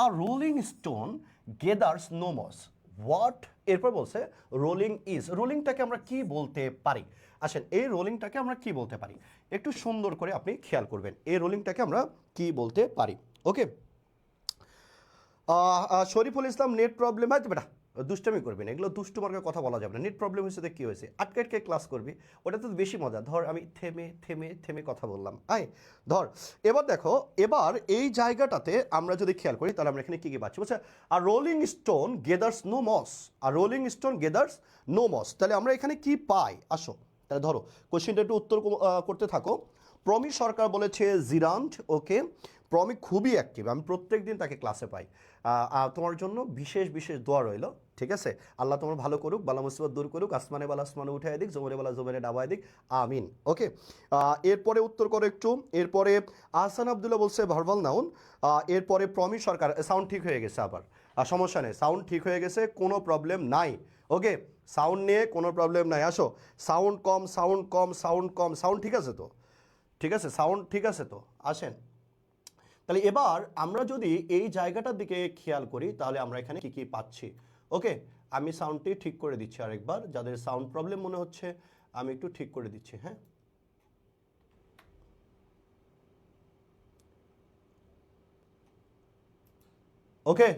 আর rolling stone gathers no moss, what, এরপর বলছে রোলিং ইজ। রোলিংটাকে আমরা কি বলতে পারি? আসেন, এই রোলিংটাকে আমরা কি বলতে পারি একটু সুন্দর করে আপনি খেয়াল করবেন, এই রোলিংটাকে আমরা কি বলতে পারি। ওকে, শরীফুল ইসলাম, নেট প্রবলেম হয় তো বেটা, দুষ্টামি করবি না, এগুলো দুষ্টু মার্কের কথা বলা যাবে না। নেট প্রবলেম হয়েছে তো কী হয়েছে, আটকে আটকে ক্লাস করবি, ওটা তো বেশি মজা। ধর আমি থেমে থেমে থেমে কথা বললাম, ধর। এবার দেখো, এবার এই জায়গাটাতে আমরা যদি খেয়াল করি, তাহলে আমরা এখানে কী কী পাচ্ছি, বলছে আর রোলিং স্টোন গেদার্স নো মস, আর রোলিং স্টোন গেদার্স নো মস। তাহলে আমরা এখানে কি পাই? আসো তাহলে ধরো কোশ্চেনটা একটু উত্তর করতে থাকো। প্রমি সরকার বলেছে জিরান্ট। ওকে, প্রমি খুবই অ্যাক্টিভ, আমি প্রত্যেক দিন তাকে ক্লাসে পাই। তোমার জন্য বিশেষ বিশেষ দোয়া রইল। ঠিক আছে, আল্লাহ তোমার ভালো করুক, বালা মুসিবত দূর করুক, আসমানে বালা আসমানে উঠায় দিক, জমরে বালা জমরে ডাবায় দিক, আমিন। ওকে, এরপরে উত্তর করো একটু। এরপরে আহসান আবদুল্লাহ বলছে ভার্বাল নাউন। এরপরে প্রমি সরকার, সাউন্ড ঠিক হয়ে গেছে আবার, সমস্যা নেই, সাউন্ড ঠিক হয়ে গেছে, কোনো প্রবলেম নাই। ওকে, সাউন্ড নিয়ে কোনো প্রবলেম নাই। আসো, সাউন্ড কম, সাউন্ড কম, সাউন্ড কম, সাউন্ড ঠিক আছে তো? ঠিক আছে, সাউন্ড ঠিক আছে তো? আসেন, তাহলে এবার আমরা যদি এই জায়গাটার দিকে খেয়াল করি, তাহলে আমরা এখানে কি কি পাচ্ছি। ওকে, আমি সাউন্ডটি ঠিক করে দিচ্ছি আরেকবার, যাদের সাউন্ড প্রবলেম মনে হচ্ছে আমি একটু ঠিক করে দিচ্ছি। হ্যাঁ, ওকে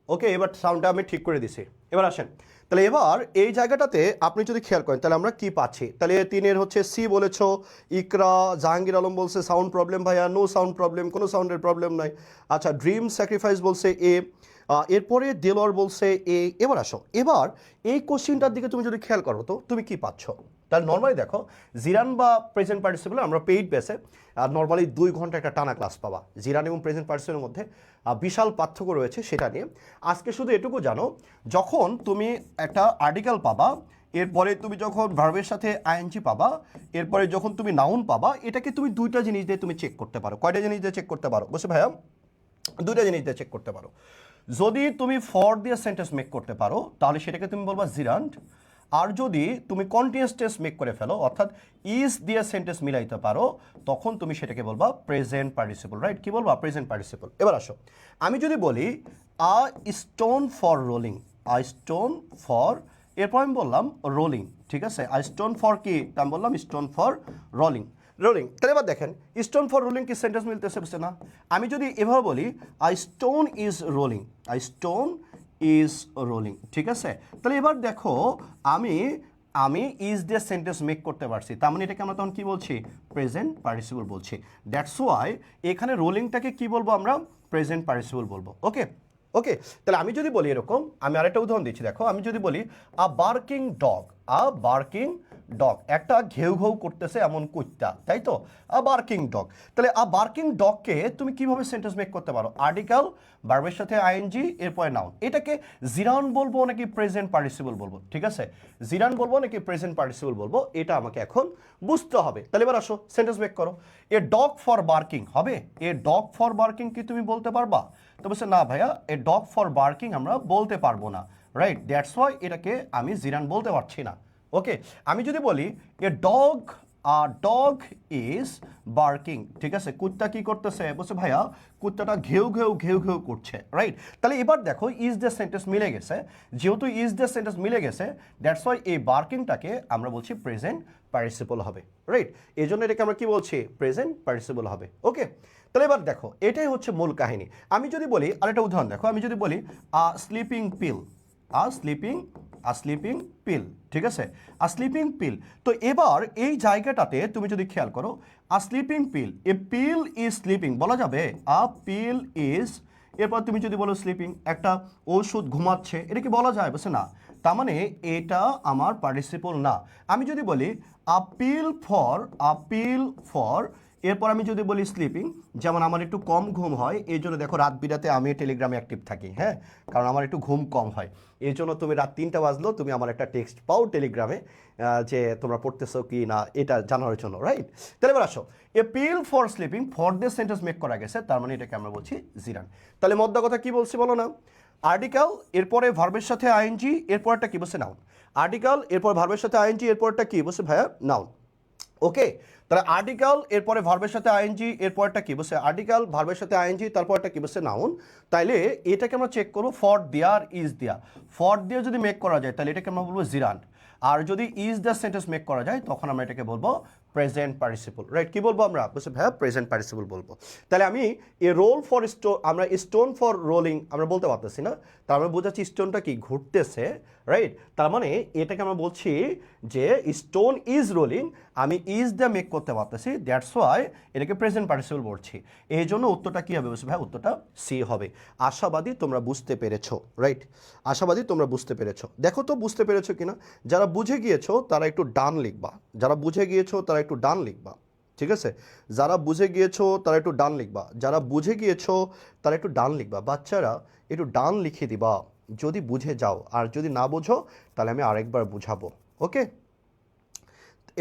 ওকে, এবার সাউন্ডটা আমি ঠিক করে দিছি। এবার আসেন, তাহলে এবার এই জায়গাটাতে আপনি যদি খেয়াল করেন, তাহলে আমরা কি পাচ্ছি। তাহলে 3-এর হচ্ছে সি বলেছো, ইকরা, জাহাঙ্গীর আলম বলছে সাউন্ড প্রবলেম ভাইয়া, নো সাউন্ড প্রবলেম, কোনো সাউন্ডের প্রবলেম নাই। আচ্ছা, ড্রিম স্যাক্রিফাইস বলছে এ, এরপরে দেলোয়ার বলছে এ। এবার আসো, এবার এই কোশ্চিনটার দিকে তুমি যদি খেয়াল করো, তো তুমি কি পাচ্ছ? তাহলে নর্মালি দেখো, জিরান বা প্রেজেন্ট পার্টিসিপল আমরা পেইড বেসে আর নর্মালি 2 ঘন্টা একটা টানা ক্লাস পাবা। জিরান এবং প্রেজেন্ট পার্টিসিপলের মধ্যে বিশাল পার্থক্য রয়েছে, সেটা নিয়ে আজকে শুধু এটুকু জানো, যখন তুমি একটা আর্টিকেল পাবা, এরপরে তুমি যখন ভার্বের সাথে আইএনজি পাবা, এরপরে যখন তুমি নাউন পাবা, এটাকে তুমি 2টা জিনিস দিয়ে তুমি চেক করতে পারো। কয়টা জিনিস দিয়ে চেক করতে পারো? বলছে ভাইয়া 2টা জিনিস দিয়ে চেক করতে পারো। যদি তুমি ফর দিয়ে সেন্টেন্স মেক করতে পারো, তাহলে সেটাকে তুমি বলবা জিরান্ট। আর যদি তুমি কন্টিনিউয়াস টেন্স মেক করে ফেলো, অর্থাৎ ইজ দিয়ে সেন্টেন্স মিলাইতে পারো, তখন তুমি সেটাকে বলবা প্রেজেন্ট পার্টিসিপল। রাইট, কি বলবা? Present participle. এবার আসো, আমি যদি বলি a stone for rolling, a stone for, এরপর আমি বললাম রোলিং। ঠিক আছে, আ স্টোন ফর কি? আমি বললাম স্টোন ফর রোলিং, রোলিং। তাহলে এবার দেখেন, স্টোন ফর রোলিং কি সেন্টেন্স মিলতেছে? বুঝছে না? আমি যদি এভাবে বলি I stone is rolling, I stone is rolling. ঠিক আছে, তাহলে এবার দেখো, আমি আমি ইজ দিয়ে সেন্টেন্স মেক করতে পারছি, তার মানে এটাকে আমরা তখন কি বলছি, প্রেজেন্ট পার্টিসিপল বলছি। দ্যাটস ওয়াই এখানে রোলিংটাকে কি বলবো আমরা, প্রেজেন্ট পার্টিসিপল বলবো। ওকে ওকে, তাহলে আমি যদি বলি এরকম, আমি আরেকটা উদাহরণ দিচ্ছি, দেখো আমি যদি বলি আ বার্কিং ডগ, আ বার্কিং ডগ, একটা ঘেউ ঘেউ করতেছে এমন কুত্তা, তাই তো, আ বার্কিং ডগ। তাহলে আ বার্কিং ডগকে তুমি কিভাবে সেন্টেন্স মেক করতে পারো, আর্টিকেল, ভার্বের সাথে আইএনজি, এরপরে নাউন। এটাকে জিরান বলবো নাকি প্রেজেন্ট পার্টিসিপল বলবো, ঠিক আছে, জিরান বলবো নাকি প্রেজেন্ট পার্টিসিপল বলবো, এটা আমাকে এখন বুঝতে হবে। তাহলে এবার আসো সেন্টেন্স মেক করো। এ ডগ ফর বার্কিং হবে, এ ডগ ফর বার্কিং কি তুমি বলতে পারবা? তো বলছে না ভাইয়া, এ ডগ ফর বার্কিং আমরা বলতে পারবো না, রাইট, দ্যাটস ওয়াই এটাকে আমি জিরান বলতে পারছি না। ওকে, আমি যদি বলি a dog dog is barking, ঠিক আছে, কুত্তা কি করতেছে, বলছে ভাইয়া কুত্তাটা ঘেউ ঘেউ ঘেউ ঘেউ করছে, রাইট। তাহলে এবার দেখো ইজ দ্য সেন্টেন্স মিলে গেছে, যেহেতু ইজ দ্য সেন্টেন্স মিলে গেছে, দ্যাটস ওয়াই এই বার্কিংটাকে আমরা বলছি প্রেজেন্ট পার্টিসিপল হবে, রাইট, এই জন্য এটাকে আমরা কি বলছি, প্রেজেন্ট পার্টিসিপল হবে। ওকে, তাহলে এবার দেখো এটাই হচ্ছে মূল কাহিনী। আমি যদি বলি আরেকটা উদাহরণ দেখো, আমি যদি বলি আ স্লিপিং পিল, আ স্লিপিং পিল, ঠিক আছে, আ স্লিপিং পিল। তো এবার এই জায়গাটাতে তুমি যদি খেয়াল করো, a sleeping pill, a pill is sleeping বলা যাবে, আ পিল ইজ, এরপর তুমি যদি বলো স্লিপিং, একটা ওষুধ ঘুমাচ্ছে, এটা কি বলা যায়, বলছে না, তার মানে এটা আমার পার্টিসিপল না। আমি যদি বলি আ পিল ফর, এরপর আমি যদি বলি স্লিপিং, যেমন আমার একটু কম ঘুম হয়, এই জন্য দেখো রাত বিরাতে আমি টেলিগ্রামে অ্যাক্টিভ থাকি, হ্যাঁ, কারণ আমার একটু ঘুম কম হয়, এই জন্য তুমি রাত 3টা বাজলো তুমি আমার একটা টেক্সট পাও টেলিগ্রামে যে তোমরা পড়তেছো কি না এটা জানার জন্য, রাইট। তাহলে এবার আসো, এ পিল ফর স্লিপিং, ফর দিয়ে সেন্টেন্স মেক করা গেছে, তার মানে এটাকে আমরা বলছি জিরান। তাহলে মধ্য কথা কি বলছি বলো না, আর্টিকেল, এরপরে ভার্বের সাথে আইএনজি, এরপরটা কি বলছে, নাউন। আর্টিকেল, এরপর ভার্বের সাথে আইএনজি, এরপরটা কি বলছে ভাইয়া, নাউন। ওকে, তাহলে আর্টিকেল, এরপরে ভার্বের সাথে আইএনজি, এরপরটা কি বলছে, আর্টিকেল, ভার্বের সাথে আইএনজি, তারপরটা কি বলছে, নাউন। তাইলে এটাকে আমরা চেক করবো, ফর দেয়ার ইজ দেয়া, ফর দিয়ে যদি মেক করা যায় তাহলে এটাকে আমরা বলবো জিরান, আর যদি ইজ দ্য সেন্টেন্স মেক করা যায় তখন আমরা এটাকে বলবো প্রেজেন্ট পার্টিসিপল, রাইট। কি বলবো আমরা, বলছে ভাইয়া প্রেজেন্ট পার্টিসিপল বলবো। তাহলে আমি এ রোল ফর স্টোন, আমরা স্টোন ফর রোলিং আমরা বলতে পারতেছি না, তার মানে বোঝাচ্ছি স্টোনটা কি ঘুরতেছে, রাইট, তার মানে এটাকে আমরা বলছি যে স্টোন ইজ রোলিং, আমি ইজ দ্য মেক করতে পারতেছি, দ্যাটস ওয়াই এটাকে প্রেজেন্ট পার্টিসিপল বলছি। এই জন্য উত্তরটা কি হবে, বলছে ভাই উত্তরটা সি হবে। আশাবাদী তোমরা বুঝতে পেরেছো, রাইট, আশাবাদী তোমরা বুঝতে পেরেছো। দেখো তো বুঝতে পেরেছো কিনা, যারা বুঝে গিয়েছো তারা একটু ডান লিখবা, যারা বুঝে গিয়েছো তারা একটু ডান লিখবা, ঠিক আছে, যারা বুঝে গিয়েছো তারা একটু ডান লিখবা, যারা বুঝে গিয়েছো তারা একটু ডান লিখবা, বাচ্চারা একটু ডান লিখে দিবা যদি বুঝে যাও, আর যদি না বোঝো তাহলে আমি আরেকবার বুঝাবো। ওকে,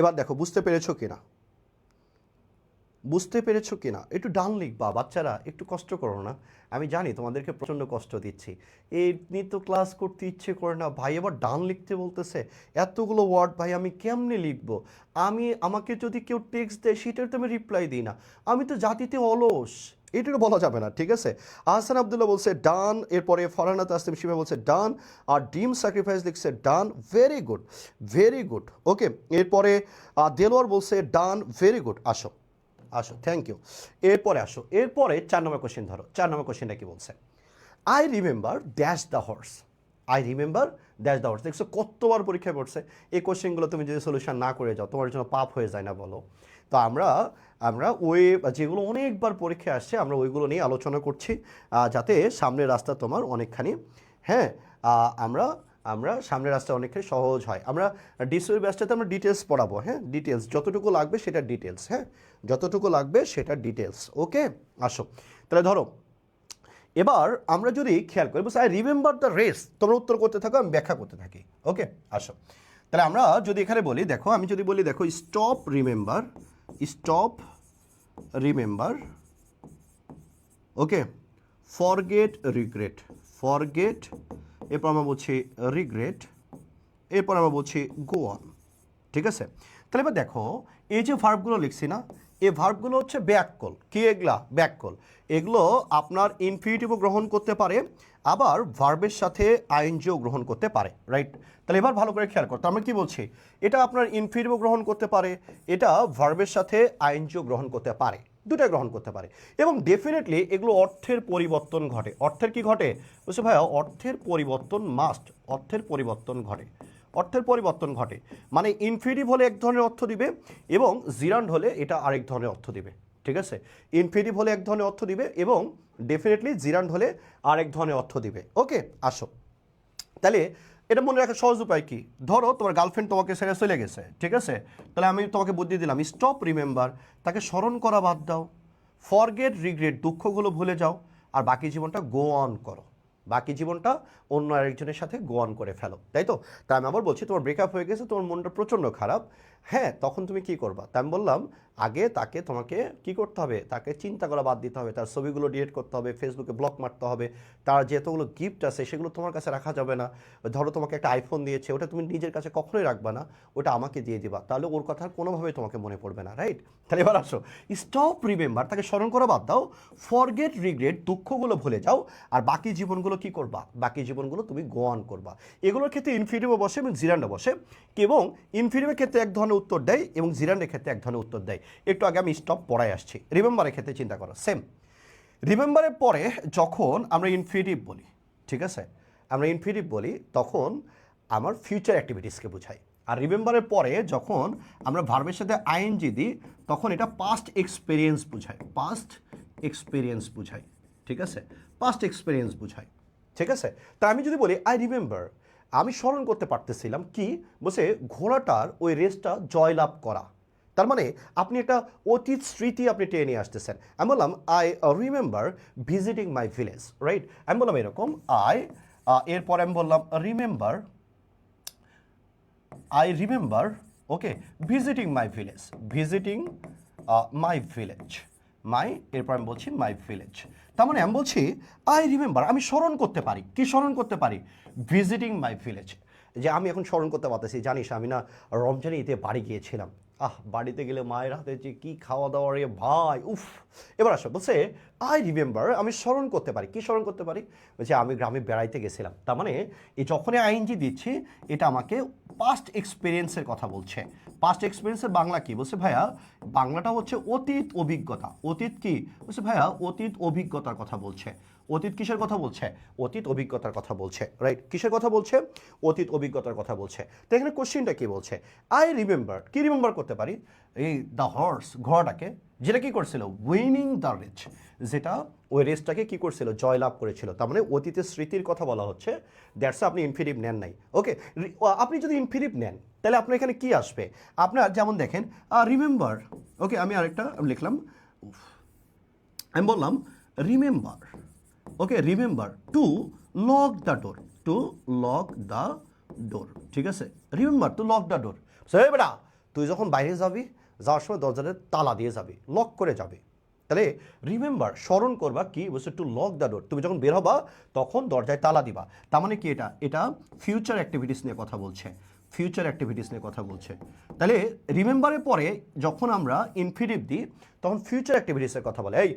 এবার দেখো বুঝতে পেরেছো কিনা, বুঝতে পেরেছো কিনা, একটু ডান লিখবা বাচ্চারা, একটু কষ্ট করো না, আমি জানি তোমাদেরকে প্রচণ্ড কষ্ট দিচ্ছি, এমনি তো ক্লাস করতে ইচ্ছে করে না ভাই, এবার ডান লিখতে বলতেছে, এতগুলো ওয়ার্ড ভাই আমি কেমনে লিখবো, আমাকে যদি কেউ টেক্সট দেয় সেটার তো আমি রিপ্লাই দিই না, আমি তো জাতিতে অলস, এটাকে বলা যাবে না, ঠিক আছে। আহসান আব্দুল্লাহ বলছে ডান, এরপরে ফরহানা তাসলিম শিবা বলছে ডান, আর ডিম স্যাক্রিফাইস লিখছে ডান, ভেরি গুড ভেরি গুড। ওকে, এরপরে দেলোয়ার বলছে ডান, ভেরি গুড। আসো আসো, থ্যাংক ইউ। এরপরে আসো, এরপরে 4 নম্বর কোশ্চেন ধরো, 4 নম্বর কোশ্চেনটা কি বলছে, I remember dash the horse, I remember dash the horse. দেখছো কতবার পরীক্ষায় পড়ছে, এই কোশ্চেনগুলো তুমি যদি সলিউশন না করে যাও তোমার জন্য পাপ হয়ে যায় না বলো। তো আমরা ওই যেগুলো অনেকবার পরীক্ষায় আসছে আমরা ওইগুলো নিয়ে আলোচনা করছি, যাতে সামনের রাস্তা তোমার অনেকখানি, হ্যাঁ, আমরা সামনের রাস্তা অনেকখানি সহজ হয়। আমরা ডিসিওর ব্যাচটাতে আমরা ডিটেলস পড়াবো, হ্যাঁ, ডিটেলস যতটুকু লাগবে সেটা ডিটেলস, হ্যাঁ, যতটুকু লাগবে সেটা ডিটেলস। ওকে, আসো তাহলে ধরো এবার আমরা যদি খেয়াল করি, বলছি আই রিমেম্বার দ্য রেস, তোমরা উত্তর করতে থাকো আমি ব্যাখ্যা করতে থাকি। ওকে, আসো তাহলে আমরা যদি এখানে বলি, দেখো আমি যদি বলি, দেখো স্টপ রিমেম্বার, ওকে, ফরগেট রিগ্রেট, এরপর আমরা বলছি রিগ্রেট, এরপর আমরা বলছি গো অন, ঠিক আছে। তাহলে এবার দেখো এই যে ভার্বগুলো লিখছি না, এই ভার্বগুলো হচ্ছে ব্যাককল, কি এগুলা ব্যাককল, এগুলো আপনার ইনফিনিটিভও গ্রহণ করতে পারে, আবার ভার্বের সাথে আইএনজিও গ্রহণ করতে পারে, রাইট। তাহলে এবার ভালো করে খেয়াল করতে, আমরা কি বলছি, এটা আপনার ইনফিনিটিভও গ্রহণ করতে পারে, এটা ভার্বের সাথে আইএনজিও গ্রহণ করতে পারে, দুটাই গ্রহণ করতে পারে, এবং ডেফিনেটলি এগুলো অর্থের পরিবর্তন ঘটে। অর্থের কি ঘটে, বলছে ভাইয়া অর্থের পরিবর্তন মাস্ট, অর্থের পরিবর্তন ঘটে, অর্থের পরিবর্তন ঘটে। মানে ইনফিনিটিভ হলে এক ধরনের অর্থ দিবে এবং জিরান্ড হলে এটা আরেক ধরনের অর্থ দিবে, ঠিক আছে? ইনফিনিটিভ হলে এক ধরনের অর্থ দিবে এবং ডেফিনেটলি জিরান্ড হলে আরেক ধরনের অর্থ দিবে। ওকে, আসো তাহলে এটা মনে রাখার সহজ উপায় কি? ধরো তোমার গার্লফ্রেন্ড তোমাকে ছেড়ে চলে গেছে, ঠিক আছে? তাহলে আমি তোমাকে বুদ্ধি দিলাম, স্টপ রিমেম্বার, তাকে স্মরণ করা বাদ দাও, ফরগেট রিগ্রেট, দুঃখগুলো ভুলে যাও, আর বাকি জীবনটা গো অন করো, বাকি জীবনটা অন্য আরেকজনের সাথে গো অন করে ফেলো, তাই তো? তাই আমি আবার বলছি, তোমার ব্রেকআপ হয়ে গেছে, তোমার মনটা প্রচণ্ড খারাপ, হ্যাঁ, তখন তুমি কি করবা? তাই আমি বললাম আগে তাকে তোমাকে কি করতে হবে, তাকে চিন্তা করা বাদ দিতে হবে, তার ছবিগুলো ডিলিট করতে হবে, ফেসবুকে ব্লক মারতে হবে, তার যেতগুলো গিফট আছে সেগুলো তোমার কাছে রাখা যাবে না। ধরো তোমাকে একটা আইফোন দিয়েছে, ওটা তুমি নিজের কাছে কখনোই রাখবা না, ওটা আমাকে দিয়ে দিবা, তাহলে ওর কথা কোনোভাবেই তোমাকে মনে পড়বে না, রাইট? তাহলে এবার আসো, স্টপ রিমেম্বার, তাকে স্মরণ করা বাদ দাও, ফরগেট রিগ্রেট, দুঃখগুলো ভুলে যাও, আর বাকি জীবনগুলো কি করবা? বাকি জীবনগুলো তুমি গো অন করবা। এগুলোর ক্ষেত্রে ইনফিনিটিভও বসে এবং জিরান্ডও বসে, এবং ইনফিনিটিভের ক্ষেত্রে এক ধরনের উত্তর দেয় এবং জিরান্ডের ক্ষেত্রে এক ধরনের উত্তর দেয়। একটু আগে আমি স্টপ পড়ায় আসছি। রিমেম্বারের ক্ষেত্রে চিন্তা করো, সেম। রিমেম্বারের পরে যখন আমরা ইনফিনিটিভ বলি, ঠিক আছে, আমরা ইনফিনিটিভ বলি তখন আমার ফিউচার অ্যাক্টিভিটিসকে বোঝাই। আর রিমেম্বারের পরে যখন আমরা ভার্বের সাথে আইএনজি দিই তখন এটা পাস্ট এক্সপিরিয়েন্স বোঝায়, পাস্ট এক্সপিরিয়েন্স বোঝায়, ঠিক আছে? পাস্ট এক্সপিরিয়েন্স বোঝায়, ঠিক আছে? তা আমি যদি বলি আই রিমেম্বার, আমি স্মরণ করতে পারতেছিলাম কি, বসে ঘোড়াটার ওই রেসটা জয়লাভ করা। তার মানে আপনি একটা অতীত স্মৃতি আপনি টেনে নিয়ে আসতেছেন। আমি বললাম I remember visiting my village, right? আমি বললাম এরকম এরপর আমি বললাম I remember okay visiting my village, visiting my village, এরপর আমি বলছি মাই ভিলেজ। তার মানে আমি বলছি আই রিমেম্বার, আমি স্মরণ করতে পারি, কি স্মরণ করতে পারি? Visiting my village. যে আমি এখন স্মরণ করতে পারতেছি, জানিস আমি না রমজানে ঈদে বাড়ি গিয়েছিলাম, বাড়িতে গেলে মায়ের হাতে যে কী খাওয়া দাওয়া রে ভাই, উফ। এবার আসো, বলছে আই রিমেম্বার, আমি স্মরণ করতে পারি, কি স্মরণ করতে পারি? বলছে আমি গ্রামে বেড়াইতে গেছিলাম। তার মানে এই যখনই আইএনজি দিচ্ছি এটা আমাকে পাস্ট এক্সপিরিয়েন্সের কথা বলছে। পাস্ট এক্সপিরিয়েন্সের বাংলা কি? বলছে ভাইয়া বাংলাটা হচ্ছে অতীত অভিজ্ঞতা। অতীত কি? বলছে ভাইয়া অতীত অভিজ্ঞতার কথা বলছে। অতীত কিসের কথা বলছে? অতীত অভিজ্ঞতার কথা বলছে, রাইট? কিসের কথা বলছে? অতীত অভিজ্ঞতার কথা বলছে। তো এখানে কোশ্চেনটা কি বলছে? আই রিমেম্বার, কি রিমেম্বার করতে পারি? এই দ্য হর্স, ঘোড়াটাকে, যেটা কি করছিল? উইনিং দ্য রেস, যেটা ওই রেসটাকে কি করছিল? জয়লাভ করেছিল। তার মানে অতীতের স্মৃতির কথা বলা হচ্ছে, দ্যাটস আপনি ইনফিনিটিভ নেন নাই। ওকে, আপনি যদি ইনফিনিটিভ নেন তাহলে আপনার এখানে কি আসবে? আপনার যেমন দেখেন রিমেম্বার, ওকে, আমি আরেকটা লিখলাম, আমি বললাম remember, okay, remember to lock the door, to lock the door, ঠিক আছে? Remember to lock the door. সে বেটা তুই যখন বাইরে যাবি, যাওয়ার সময় দরজাটা তালা দিয়ে যাবি, লক করে যাবে। তাহলে রিমেম্বার স্মরণ করবা কি? বলছে টু লক দ্য ডোর, তুমি যখন বের হবা তখন দরজায় তালা দিবা। তার মানে কি? এটা ফিউচার অ্যাক্টিভিটিস নিয়ে কথা বলছে, ফিউচার অ্যাক্টিভিটিস নিয়ে কথা বলছে। তাহলে রিমেম্বারের পরে যখন আমরা ইনফিনিটিভ দিই তখন ফিউচার অ্যাক্টিভিটিসের কথা বলে। এই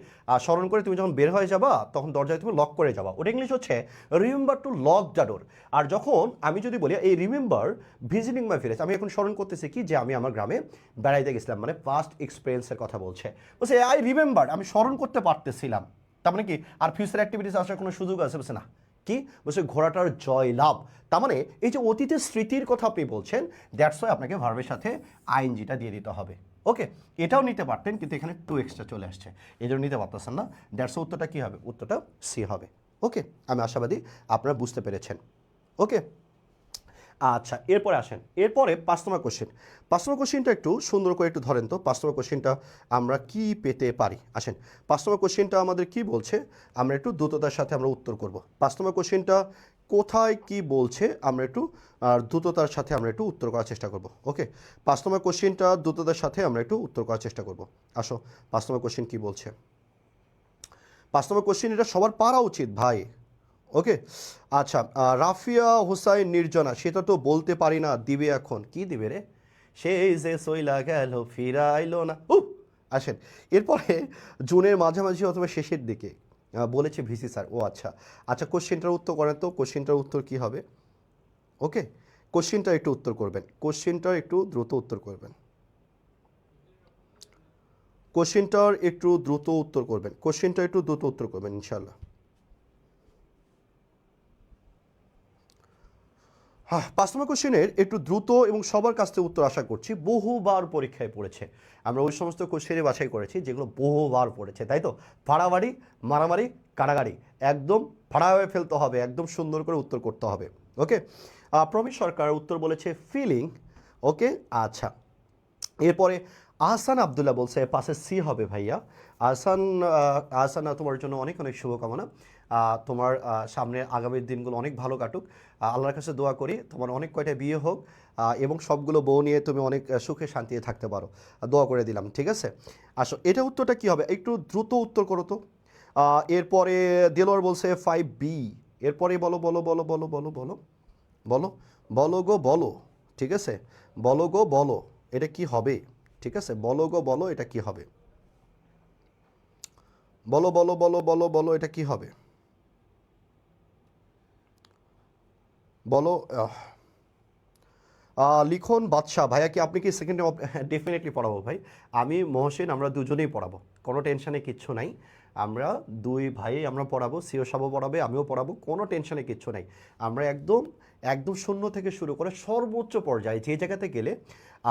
স্মরণ করে তুমি যখন বের হয়ে যাবা তখন দরজায় তুমি লক করে যাবা, ওটা ইংলিশ হচ্ছে remember to lock the door. আর যখন আমি যদি বলি এই রিমেম্বার ভিজিটিং মাই ভিলেজ, আমি এখন স্মরণ করতেছি কি? যে আমি আমার গ্রামে বেড়াইতে গেছিলাম, মানে পাস্ট এক্সপিরিয়েন্সের কথা বলছে। বলছে আই রিমেম্বার, আমি স্মরণ করতে পারতেছিলাম। তার মানে কি? আর ফিউচার অ্যাক্টিভিটিস আসার কোনো সুযোগ আছে? বলছে না। কি বলছে? ঘোড়াটার জয় লাভ। তার মানে এই যে অতীতের স্মৃতির কথা আপনি বলছেন, দ্যাটস ওয়াই আপনাকে ভার্বের সাথে আইএনজিটা দিয়ে দিতে হবে। ওকে, এটাও নিতে পারতেন কিন্তু এখানে টু এক্সট্রা চলে আসছে, এই জন্য নিতে পারতেছেন না। দ্যাটস উত্তরটা কী হবে? উত্তরটা সি হবে। ওকে, আমি আশাবাদী আপনারা বুঝতে পেরেছেন। ওকে, আচ্ছা, এরপরে আসেন, এরপরে 5 নম্বর কোশ্চেন। 5 নম্বর কোশ্চেনটা একটু সুন্দর করে একটু ধরেন তো। 5 নম্বর কোশ্চেনটা আমরা কি পেতে পারি? আসেন, 5 নম্বর কোশ্চেনটা আমাদের কি বলছে আমরা একটু দ্রুততার সাথে আমরা উত্তর করব। 5 নম্বর কোশ্চেনটা কোথায় কি বলছে আমরা একটু দ্রুততার সাথে আমরা একটু উত্তর করার চেষ্টা করব। ওকে, 5 নম্বর কোশ্চেনটা দ্রুততার সাথে আমরা একটু উত্তর করার চেষ্টা করব। আসো, 5 নম্বর কোশ্চেন কি বলছে? 5 নম্বর কোশ্চেন এটা সবার পারা উচিত ভাই। ওকে, আচ্ছা, রাফিয়া হুসাইন নির্জনা, সেটা তো বলতে পারি না, দিবে এখন। কি দিবে রে? সেই যে সইলা গেল ফিরাইলো না। আসেন, এরপরে জুনের মাঝামাঝি অথবা শেষের দিকে বলেছে ভিসি স্যার। ও আচ্ছা আচ্ছা, কোশ্চেনটার উত্তর করেন তো। কোশ্চেনটার উত্তর কি হবে? ওকে, কোশ্চেনটা একটু উত্তর করবেন, কোশ্চেনটা একটু দ্রুত উত্তর করবেন, কোশ্চেনটার একটু দ্রুত উত্তর করবেন, কোশ্চেনটা একটু দ্রুত উত্তর করবেন ইনশাল্লাহ। হ্যাঁ, 5 নম্বর কোশ্চেনের একটু দ্রুত এবং সবার কাছ থেকে উত্তর আশা করছি। বহুবার পরীক্ষায় পড়েছে, আমরা ওই সমস্ত কোশ্চেনে বাছাই করেছি যেগুলো বহুবার পড়েছে, তাই তো? ফাড়াবাড়ি, মারামারি, কাড়াগাড়ি, একদম ফাড়াভাবে ফেলতে হবে, একদম সুন্দর করে উত্তর করতে হবে। ওকে, প্রবীর সরকার উত্তর বলেছে ফিলিং। ওকে, আচ্ছা, এরপরে আহসান আবদুল্লাহ বলছে পাশে সি হবে ভাইয়া। আহসান তোমার জন্য অনেক অনেক শুভকামনা। তোমার সামনে আগামীর দিনগুলো অনেক ভালো কাটুক। আল্লাহর কাছে দোয়া করি তোমার অনেক কয়টা বিয়ে হোক, এবং সবগুলো বউ নিয়ে তুমি অনেক সুখে শান্তিতে থাকতে পারো, দোয়া করে দিলাম, ঠিক আছে? আসো, এটা উত্তরটা কী হবে? একটু দ্রুত উত্তর করো তো। এরপরে দেলোয়ার বলছে 5B। এরপরে বলো বলো বলো বলো বলো বলো বলো বলো গো বলো, ঠিক আছে? বলো গো বলো, এটা কি হবে? ঠিক আছে, বলো গো বলো, এটা কি হবে? বলো বলো বলো বলো বলো, এটা কি হবে? বলো। লিখন বাদশাহ ভাইয়া, কি আপনি কি সেকেন্ড টাইম? ডেফিনেটলি পড়াবো ভাই, আমি মহসিন আমরা দুজনেই পড়াবো, কোনো টেনশনে কিচ্ছু নাই। আমরা দুই ভাই আমরা পড়াবো, সিও সাহেবও পড়াবে, আমিও পড়াবো, কোনো টেনশনে কিচ্ছু নাই। আমরা একদম একদম শূন্য থেকে শুরু করে সর্বোচ্চ পর্যায়ে যে জায়গাতে গেলে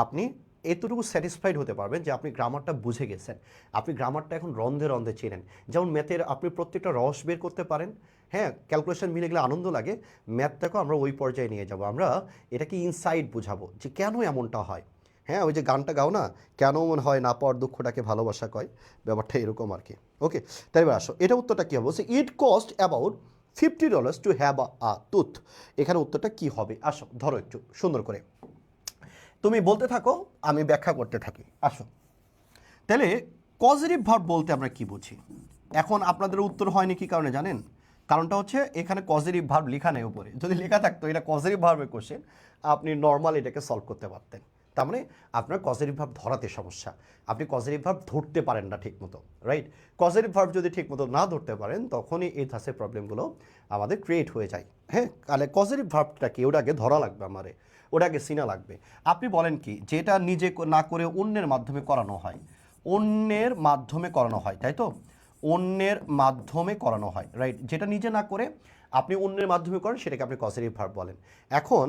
আপনি এতটুকু স্যাটিসফাইড হতে পারবেন যে আপনি গ্রামারটা বুঝে গেছেন, আপনি গ্রামারটা এখন রন্ধে রন্ধে চেনেন। যেমন ম্যাথের আপনি প্রত্যেকটা রস বের করতে পারেন, হ্যাঁ, ক্যালকুলেশন মিলে গেলে আনন্দ লাগে। ম্যাথটাকেও আমরা ওই পর্যায়ে নিয়ে যাব, আমরা এটাকে ইনসাইড বুঝাবো যে কেন এমনটা হয়। হ্যাঁ, ওই যে গানটা গাও না, কেন মন হয় না পাওয়ার দুঃখটাকে ভালোবাসা কয়, ব্যাপারটা এরকম আর কি। ওকে, তাই এবার আসো, এটা উত্তরটা কী হবে? It cost about $50 to have a tooth. এখানে উত্তরটা কী হবে? আসো, ধরো একটু সুন্দর করে তুমি বলতে থাকো, আমি ব্যাখ্যা করতে থাকি। আসো, তাহলে কজেটিভ ভার্ব বলতে আমরা কি বুঝি? এখন আপনাদের উত্তর হয়নি কি কারণে জানেন? কারণটা হচ্ছে এখানে কজেটিভ ভার্ব লেখা নেই উপরে। যদি লেখা থাকতো এটা পজিটিভ ভার্বের কোশ্চেন, আপনি নর্মাল এটাকে সলভ করতে পারতেন। তার মানে আপনার কজেটিভ ভার্ব ধরাতে সমস্যা, আপনি কজেটিভ ভার্ব ধরতে পারেন না ঠিকমতো, রাইট? কজেটিভ ভার্ব যদি ঠিকমতো না ধরতে পারেন তখনই এই ধাসের প্রবলেমগুলো আমাদের ক্রিয়েট হয়ে যায়। হ্যাঁ, তাহলে পজিটিভ ভার্বটা কি, ওটাকে ধরা লাগবে আমারে, ওটাকে চিনা লাগবে। আপনি বলেন কি, যেটা নিজে না করে অন্যের মাধ্যমে করানো হয়, অন্যের মাধ্যমে করানো হয়, তাই তো? অন্যের মাধ্যমে করানো হয়, রাইট? যেটা নিজে না করে আপনি অন্যের মাধ্যমে করেন সেটাকে আপনি পজিটিভ ভার্ব বলেন। এখন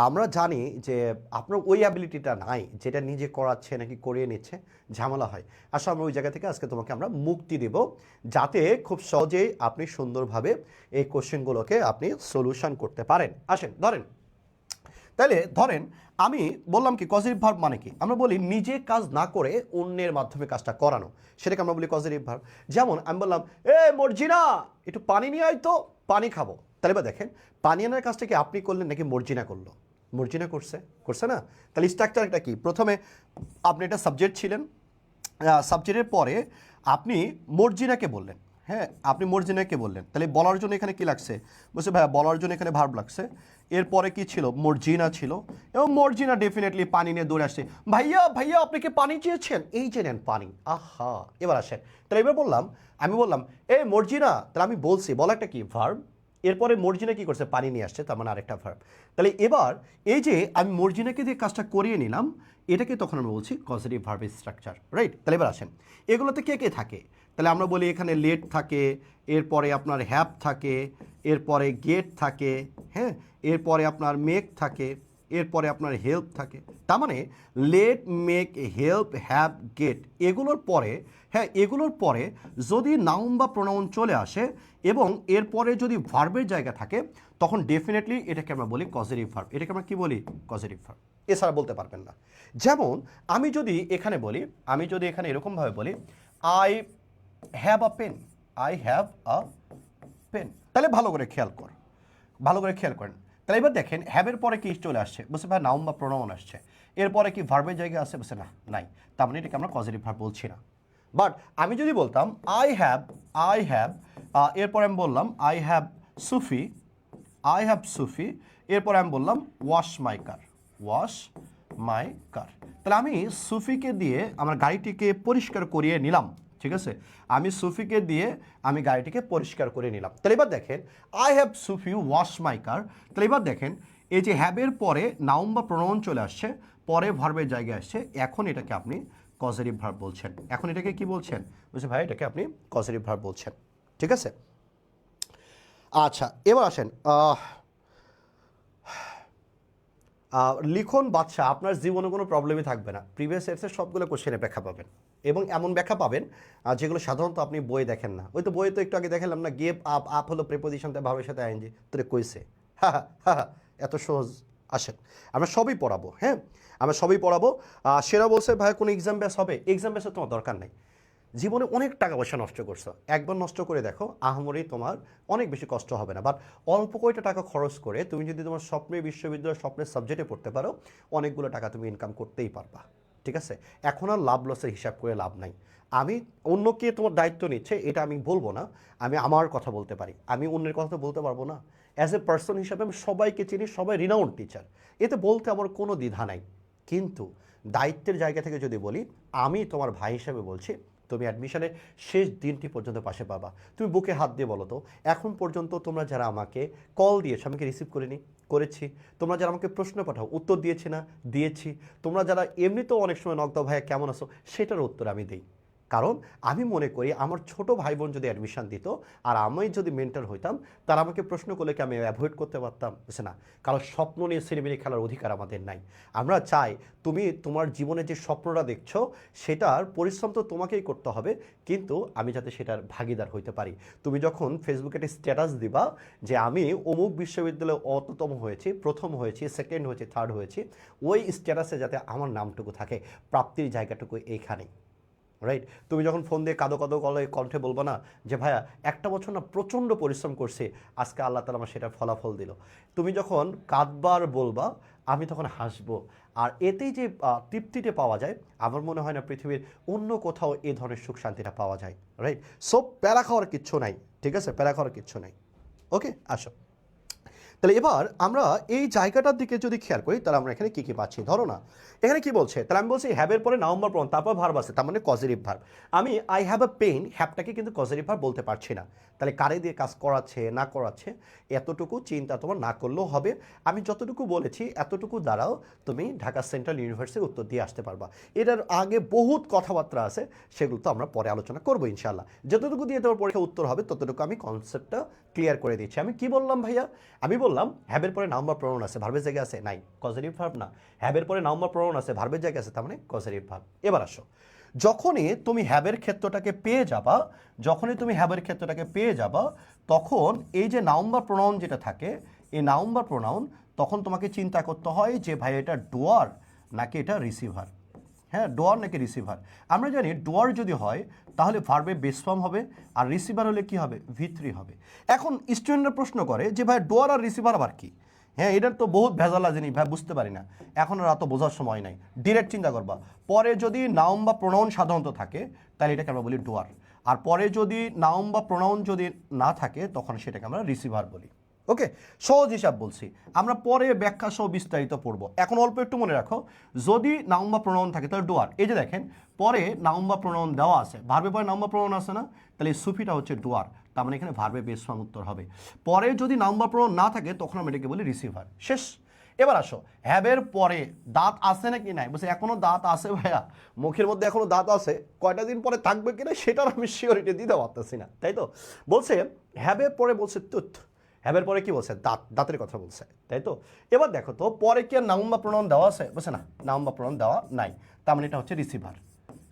আমরা জানি যে আপনার ওই অ্যাবিলিটিটা নাই, যেটা নিজে করাচ্ছে নাকি করিয়ে নিচ্ছে, ঝামেলা হয়। আসলে আমরা ওই জায়গা থেকে আজকে তোমাকে আমরা মুক্তি দেব, যাতে খুব সহজেই আপনি সুন্দরভাবে এই কোশ্চেনগুলোকে আপনি সলিউশন করতে পারেন। আসেন, তাহলে ধরেন আমি বললাম কি কজেটিভ ভার্ব মানে কি, আমরা বলি নিজে কাজ না করে অন্যের মাধ্যমে কাজটা করানো, সেটাকে আমরা বলি পজিটিভ ভার্ব। যেমন আমি বললাম এ মর্জিনা একটু পানি নিয়ে আয় তো, পানি খাবো। তাহলে বা দেখেন, পানি আনার কাজটা কি আপনি করলেন নাকি মর্জিনা করলো? মর্জিনা করছে না? তাহলে স্ট্রাকচারটা কি? প্রথমে আপনি একটা সাবজেক্ট ছিলেন, সাবজেক্টের পরে আপনি মর্জিনাকে বললেন, হ্যাঁ, আপনি মর্জিনাকে বললেন, তাহলে বলার জন্য এখানে কি লাগছে? বলছে ভাইয়া বলার জন্য এখানে ভার্ব লাগছে। এরপরে কি ছিল? মর্জিনা ছিল, এবং মর্জিনা ডেফিনেটলি পানি নিয়ে দৌড়ে আসছে। ভাইয়া ভাইয়া আপনি কি পানি চেয়েছেন? এই যে নেন পানি। আহা, এবার আসেন, তাহলে এবার আমি বললাম এ মর্জিনা, তাহলে আমি বলছি, বলা একটা কি ভার্ব, এরপরে মর্জিনা কি করছে? পানি নিয়ে আসছে, তার মানে আরেকটা ভার্ব। তাহলে এবার এই যে আমি মর্জিনাকে দিয়ে কাজটা করিয়ে নিলাম, এটাকে তখন আমরা বলছি পজিটিভ ভার্বের স্ট্রাকচার, রাইট? তাহলে এবার আসেন, এগুলোতে কে কে থাকে? তাহলে আমরা বলি এখানে লেট থাকে, এরপরে আপনার হ্যাভ থাকে, এরপরে গেট থাকে, হ্যাঁ, এরপরে আপনার মেক থাকে, এরপরে আপনার হেল্প থাকে। তার মানে let, make, help, have, get, এগুলোর পরে, হ্যাঁ, এগুলোর পরে যদি নাউন বা প্রোনাউন চলে আসে এবং এরপরে যদি ভার্বের জায়গা থাকে, তখন ডেফিনেটলি এটাকে আমরা বলি পজিটিভ ভার্ব। এটাকে আমরা কি বলি? Positive verb. এছাড়া বলতে পারবেন না। যেমন আমি যদি এখানে এরকমভাবে বলি I have a pen, I have a pen, তাহলে ভালো করে খেয়াল করেন। তাহলে এবার দেখেন হ্যাভের পরে কি চলে আসছে? বলছে ভাই নাউন বা প্রোনাউন আসছে, এরপরে কি ভার্বের জায়গায় আসছে? বলছে না, নাই, তার মানে এটাকে আমরা পজিটিভ ভার্ব বলছি না। বাট আমি যদি বলতাম আই হ্যাভ, এরপরে আমি বললাম আই হ্যাভ সুফি, এরপরে আমি বললাম ওয়াশ মাই কার, তাহলে আমি সুফিকে দিয়ে আমার গাড়িটিকে পরিষ্কার করিয়ে নিলাম, ঠিক আছে? আমি সুফিকে দিয়ে আমি গাড়িটিকে পরিষ্কার করে নিলাম। তাহলে এবার দেখেন আই হ্যাভ সুফি ওয়াশ মাই কার। তাহলে এবার দেখেন এই যে হ্যাভের পরে নাউন বা প্রোনাউন চলে আসছে, পরে ভার্বের জায়গায় আসছে, এখন এটাকে আপনি পজিটিভ ভার্ব বলছেন। এখন এটাকে কি বলছেন? বলছে ভাই এটাকে আপনি পজিটিভ ভার্ব বলছেন, ঠিক আছে? আচ্ছা, এবার আসেন লিখন বাদশা, আপনার জীবনে কোনো প্রবলেমই থাকবে না, প্রিভিয়াস ইয়ার্সের সবগুলো কোশ্চেনে ব্যাখ্যা পাবেন এবং এমন ব্যাখ্যা পাবেন যেগুলো সাধারণত আপনি বই দেখেন না। ওই তো বইয়ে তো একটু আগে দেখালাম না, গেপ আপ, আপ হলো প্রিপোজিশন, তাই ভাবের সাথে আইএনজি, তোরে কইছে, হা হা হা, এত সহজ। আসেন আমরা সবই পড়াবো, হ্যাঁ আমরা সবই পড়াবো। সেরা বলছে ভাই কোনো এক্সাম ব্যাস হবে, এক্সাম ব্যাসে তোমার দরকার নাই। জীবনে অনেক টাকা পয়সা নষ্ট করছো, একবার নষ্ট করে দেখো, আহামরি তোমার অনেক বেশি কষ্ট হবে না। বাট অল্প কয়টা টাকা খরচ করে তুমি যদি তোমার স্বপ্নের বিশ্ববিদ্যালয়ের স্বপ্নের সাবজেক্টে পড়তে পারো, অনেকগুলো টাকা তুমি ইনকাম করতেই পারবা। ঠিক আছে, এখন আর লাভ লসের হিসাব করে লাভ নাই। আমি অন্যকে তোমার দায়িত্ব নিচ্ছে এটা আমি বলবো না, আমি আমার কথা বলতে পারি, আমি অন্যের কথা তো বলতে পারবো না। অ্যাজ এ পার্সন হিসাবে আমি সবাইকে চিনি, সবাই রিনাউন্ড টিচার, এতে বলতে আমার কোনো দ্বিধা নাই। কিন্তু দায়িত্বের জায়গা থেকে যদি বলি, আমি তোমার ভাই হিসাবে বলছি, তুমি অ্যাডমিশনের শেষ দিনটি পর্যন্ত পাশে পাবা। তুমি বুকে হাত দিয়ে বলো তো, এখন পর্যন্ত তোমরা যারা আমাকে কল দিয়েছো, আমাকে রিসিভ করেছি, তোমরা যারা আমাকে প্রশ্ন পাঠাও উত্তর দিয়েছি না, দিয়েছি। তোমরা যারা এমনিতেও অনেক সময় নক দাও ভাইয়া কেমন আছো, সেটার উত্তর আমি দিই। কারণ আমি মনে করি আমার ছোট ভাই বোন যদি অ্যাডমিশন দিত আর আমি যদি মেন্টর হইতাম, তারা আমাকে প্রশ্ন করলে কি আমি অ্যাভয়েড করতে পারতাম? বুঝছে না, কারণ স্বপ্ন নিয়ে সিনেমিনি খেলার অধিকার আমাদের নাই। আমরা চাই তুমি তোমার জীবনে যে স্বপ্নটা দেখছো সেটার পরিশ্রম তো তোমাকেই করতে হবে, কিন্তু আমি যাতে সেটার ভাগিদার হইতে পারি। তুমি যখন ফেসবুকে একটা স্ট্যাটাস দিবা যে আমি অমুক বিশ্ববিদ্যালয়ে অততম হয়েছি, প্রথম হয়েছি, সেকেন্ড হয়েছি, থার্ড হয়েছি, ওই স্ট্যাটাসে যাতে আমার নামটুকু থাকে, প্রাপ্তির জায়গাটুকু এইখানেই। রাইট, তুমি যখন ফোন দিয়ে কাঁদো কাঁদো কণ্ঠে বলবো না যে ভাইয়া একটা বছর না প্রচণ্ড পরিশ্রম করছি, আজকে আল্লাহ তাআলা আমার সেটার ফলাফল দিল, তুমি যখন কাঁদবার বলবা, আমি তখন হাসবো। আর এতেই যে তৃপ্তিতে পাওয়া যায়, আমার মনে হয় না পৃথিবীর অন্য কোথাও এ ধরনের সুখ শান্তিটা পাওয়া যায়। রাইট, সো প্যারা খাওয়ার কিচ্ছু নাই, ঠিক আছে, প্যারা খাওয়ার কিচ্ছু নাই। ওকে, আসো তাহলে এবার আমরা এই জায়গাটার দিকে যদি খেয়াল করি, তাহলে আমরা এখানে কী কী পাচ্ছি। ধরো না এখানে কি বলছে, তাহলে আমি বলছি হ্যাবের পরে নাউম্বার প্রনাউন, তারপর ভার্ব আছে, তার মানে কজেটিভ ভার্ব। আমি আই হ্যাভ আ পেইন, হ্যাবটাকে কিন্তু কজেটিভ ভার্ব বলতে পারছি না। তাহলে কারে দিয়ে কাজ করাচ্ছে না করাচ্ছে এতটুকু চিন্তা তোমার না করলেও হবে। আমি যতটুকু বলেছি এতটুকু দ্বারাও তুমি ঢাকা সেন্ট্রাল ইউনিভার্সিটির উত্তর দিয়ে আসতে পারবা। এটার আগে বহুত কথাবার্তা আছে, সেগুলো তো আমরা পরে আলোচনা করবো ইনশাল্লাহ। যতটুকু দিয়ে তোমার পরীক্ষা উত্তর হবে ততটুকু আমি কনসেপ্টটা ক্লিয়ার করে দিচ্ছি। আমি কি বললাম ভাইয়া, আমি বললাম হ্যাবের পরে নাউম্বার প্রনাউন আছে, ভার্বের জায়গায় আছে নাই, কজেটিভ ভার্ব না। হ্যাবের পরে নাউম্বার প্রনাউন আছে, ভার্বের জায়গায় আছে, তার মানে কজেটিভ ভার্ব। এবার আসো, যখনই তুমি হ্যাবের ক্ষেত্রটাকে পেয়ে যাবা, যখনই তুমি হ্যাবের ক্ষেত্রটাকে পেয়ে যাবা, তখন এই যে নাউম্বার প্রনাউন যেটা থাকে, এই নাউম্বার প্রনাউন তখন তোমাকে চিন্তা করতে হয় যে ভাই এটা ডুয়ার নাকি এটা রিসিভার। হ্যাঁ, ডোয়ার নাকি রিসিভার। আমরা জানি ডোয়ার যদি হয় তাহলে ভার্বে বেস ফর্ম হবে, আর রিসিভার হলে কি হবে, V3 হবে। এখন স্টুডেন্টরা প্রশ্ন করে যে ভাই ডোয়ার আর রিসিভার আবার কি? হ্যাঁ, এটার তো বহুত ভেজালা জিনিস ভাই, বুঝতে পারি না, এখন আর এত বোঝার সময় নাই। ডিরেক্ট চিন্তা করবা, পরে যদি নাউন বা প্রোনাউন সাধারণত থাকে তাহলে এটাকে আমরা বলি ডোয়ার, আর পরে যদি নাউন বা প্রোনাউন যদি না থাকে তখন সেটাকে আমরা রিসিভার বলি। ওকে, সহজ হিসাব বলছি, আমরা পরে ব্যাখ্যা সহ বিস্তারিত পড়ব। এখন অল্প একটু মনে রাখো, যদি নাউন বা প্রোনাউন থাকে তাহলে ডোয়ার। এই যে দেখেন পরে নাউন বা প্রোনাউন দেওয়া আছে, ভার্বে পরে নাউন বা প্রোনাউন আছে না, তাহলে এই সুফিটা হচ্ছে ডোয়ার, তার মানে এখানে ভার্বে বেস ফর্ম উত্তর হবে। পরে যদি নাউন বা প্রোনাউন না থাকে তখন আমরা এটাকে বলি রিসিভার। শেষ। এবার আসো, হ্যাবের পরে দাঁত আছে নাকি নাই, বলছে এখনো দাঁত আছে ভাইয়া, মুখের মধ্যে এখনো দাঁত আছে, কয়টা দিন পরে থাকবে কিনা সেটার আমি শিওরিটি দিতে পারতেছি না, তাই তো। বলছে হ্যাবের পরে বলছে তুথ, হ্যাবের পরে কি বলছে, দাঁত, দাঁতের কথা বলছে, তাই তো। এবার দেখো তো পরে কি আর নাউন বা প্রোনাউন দেওয়া আছে, বলছে না, নাউন বা প্রোনাউন দেওয়া নাই, তার মানে এটা হচ্ছে রিসিভার।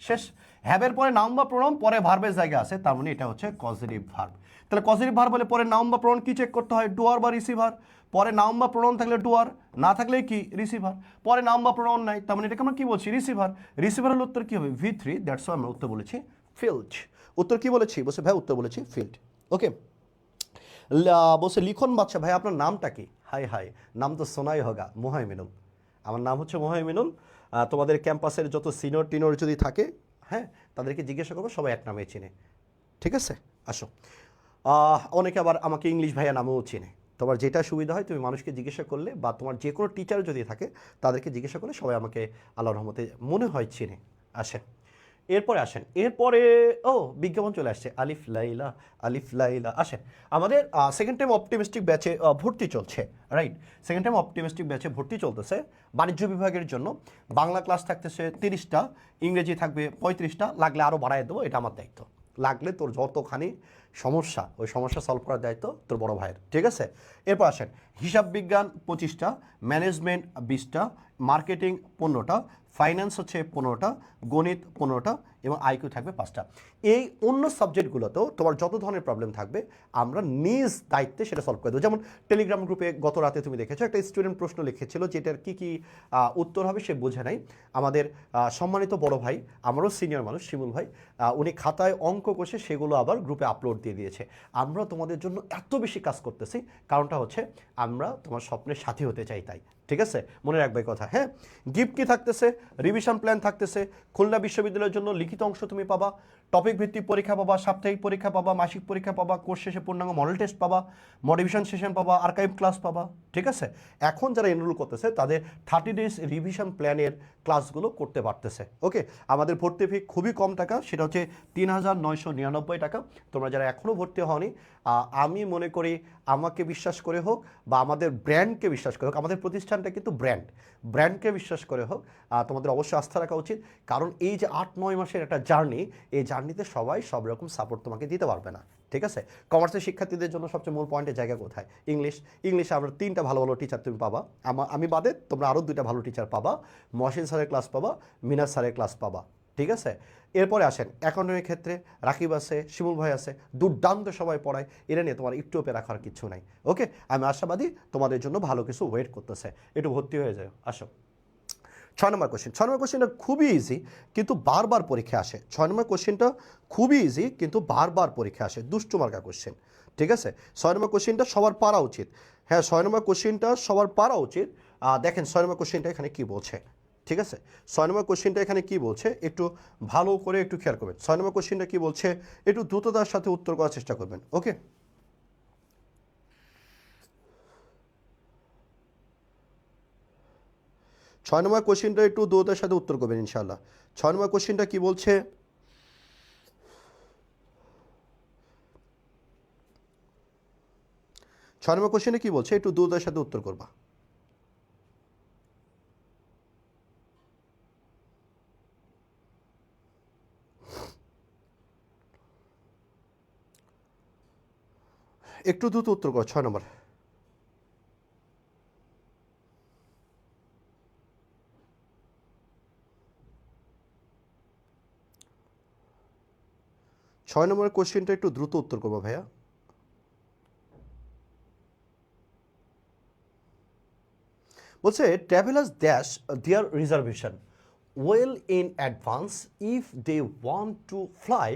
শেষ। হ্যাবের পরে নাউন বা প্রোনাউন, পরে ভার্বের জায়গা আছে, তার মানে এটা হচ্ছে কজেটিভ ভার্ব। তাহলে কজেটিভ ভার্ব বলে পরে নাউন বা প্রোনাউন কি চেক করতে হয়, ডুয়ার বা রিসিভার। পরে নাউন বা প্রোনাউন থাকলে ডুয়ার, না থাকলে কি রিসিভার। পরে নাউন বা প্রোনাউন নাই, তার মানে এটাকে আমরা কি বলছি, রিসিভার। রিসিভার হলে উত্তর কি হবে, V3, দ্যাটস ওয়াই আমরা উত্তর বলেছি ফিল্ড। উত্তর কি বলেছি, বলছে ভাই উত্তর বলেছি ফিল্ড। ওকে, বলছে লিখন বাচ্চা ভাই আপনার নামটা কি? হাই হাই, নাম তো শোনাই হোগা, মোহাইমিনুল। আমার নাম হচ্ছে মোহাইমিনুল। তোমাদের ক্যাম্পাসের যত সিনিয়র টিনিয়র যদি থাকে, হ্যাঁ, তাদেরকে জিজ্ঞাসা করবো, সবাই এক নামে চিনে, ঠিক আছে। আসো, অনেকে আবার আমাকে ইংলিশ ভাইয়া নামেও চিনে। তোমার যেটা সুবিধা হয় তুমি মানুষকে জিজ্ঞাসা করলে, বা তোমার যে কোনো টিচার যদি থাকে তাদেরকে জিজ্ঞাসা করলে সবাই আমাকে আল্লাহর রহমতে মনে হয় চিনে। আসেন, এরপরে আসেন, এরপরে বিজ্ঞাপন চলে আসছে, আলিফ লাইলা, আলিফ লাইলা। আসেন, আমাদের সেকেন্ড টাইম অপটিমিস্টিক ব্যাচে ভর্তি চলছে, রাইট। সেকেন্ড টাইম অপটিমিস্টিক ব্যাচে ভর্তি চলতেছে বাণিজ্য বিভাগের জন্য। বাংলা ক্লাস থাকতেছে 30টা, ইংরেজি থাকবে 35টা, লাগলে আরও বাড়ায় দেবো, এটা আমার দায়িত্ব। লাগলে তোর যতখানি সমস্যা ওই সমস্যা সলভ করার দায়িত্ব তোর বড় ভাইয়ের, ঠিক আছে। এরপর আসেন হিসাব বিজ্ঞান 25টা, ম্যানেজমেন্ট 20টা, মার্কেটিং 15টা, ফাইন্যান্স হচ্ছে 15টা, গণিত 15টা এবং আইকিউ থাকবে 5টা। এই অন্য সাবজেক্টগুলোতেও তোমার যত ধরনের প্রবলেম থাকবে আমরা নিজ দায়িত্বে সেটা সলভ করে দেবো। যেমন টেলিগ্রাম গ্রুপে গত রাতে তুমি দেখেছো একটা স্টুডেন্ট প্রশ্ন লিখেছিল যেটার কী কী উত্তর হবে সে বোঝে নাই। আমাদের সম্মানিত বড় ভাই, আমারও সিনিয়র মানুষ শিমুল ভাই, উনি খাতায় অঙ্ক কষে সেগুলো আবার গ্রুপে আপলোড দিয়ে দিয়েছে। আমরা তোমাদের জন্য এত বেশি কাজ করতেছি, কারণটা হচ্ছে আমরা তোমার স্বপ্নের সাথী হতে চাই তাই, ঠিক আছে। মনে রাখবে কথা, হ্যাঁ। গিফট কি থাকতেছে, রিভিশন প্ল্যান থাকতেছে, খুলনা বিশ্ববিদ্যালয়ের জন্য লিখিত অংশ তুমি পাবা, টপিক ভিত্তিক পরীক্ষা পাবা, সাপ্তাহিক পরীক্ষা পাবা, মাসিক পরীক্ষা পাবা, কোর্স শেষে পূর্ণাঙ্গ মডেল টেস্ট পাবা, মোটিভেশন সেশন পাবা, আর্কাইভ ক্লাস পাবা, ঠিক আছে। এখন যারা এনরোল করতেছে তাদের 30 ডেজ রিভিশন প্ল্যানের ক্লাসগুলো করতে পারতেছে, ওকে। আমাদের ভর্তি ফি খুবই কম টাকা, সেটা হচ্ছে 3,999 টাকা। তোমরা যারা এখনও ভর্তি হওনি, আমি মনে করি আমাকে বিশ্বাস করে হোক বা আমাদের ব্র্যান্ডকে বিশ্বাস করে হোক, আমাদের প্রতিষ্ঠানটা কিন্তু ব্র্যান্ডকে বিশ্বাস করে হোক, তোমাদের অবশ্যই আস্থা রাখা উচিত। কারণ এই যে 8-9 মাসের একটা জার্নি, এই জার্নিতে সবাই সব রকম সাপোর্ট তোমাকে দিতে পারবে না, ঠিক আছে। কমার্সের শিক্ষার্থীদের জন্য সবচেয়ে মূল পয়েন্টের জায়গা কোথায়? ইংলিশে আমরা 3টা ভালো ভালো টিচার তুমি পাবা, আমি বাদে তোমরা আরও 2টা ভালো টিচার পাবা, মহসিন স্যারের ক্লাস পাবা, মিনাজ স্যারের ক্লাস পাবা, ঠিক আছে। এরপরে আসেন অ্যাকাউন্টিংয়ের ক্ষেত্রে রাকিব আছে, শিমুল ভাই আছে, দুর্দান্ত সবাই পড়ায়, এটা নিয়ে তোমার একটু ওপে রাখার কিছু নাই, ওকে। আমি আশাবাদী তোমাদের জন্য ভালো কিছু ওয়েট করতেছে, একটু ভর্তি হয়ে যায়। আসো 6 নম্বর কোশ্চেনটা খুবই ইজি কিন্তু বারবার পরীক্ষা আসে। 6 নম্বর কোশ্চেনটা খুবই ইজি কিন্তু বারবার পরীক্ষা আসে, দুষ্টু মার্কা কোশ্চেন, ঠিক আছে। 6 নম্বর কোশ্চেনটা সবার পারা উচিত, হ্যাঁ 6 নম্বর কোশ্চেনটা সবার পারা উচিত। দেখেন 6 নম্বর কোশ্চেনটা এখানে কী বলছে, ঠিক আছে। 6 নম্বর কোশ্চেনটা এখানে কী বলছে একটু ভালো করে একটু খেয়াল করবেন। 6 নম্বর কোশ্চেনটা কী বলছে একটু দ্রুততার সাথে উত্তর করার চেষ্টা করবেন, ওকে। 6 নম্বর কোশ্চেনটা একটু দ্রুততার সাথে উত্তর করবেন ইনশাআল্লাহ। 6 নম্বর কোশ্চেনটা কী বলছে, 6 নম্বর কোশ্চেনে কী বলছে একটু দ্রুততার সাথে উত্তর করবা। একটু দ্রুত উত্তর করো 6 নম্বর। ছয় নম্বরের কোশ্চেনটা একটু দ্রুত উত্তর করবো ভাইয়া। বলছে travellers dash their reservation well in advance if they want to fly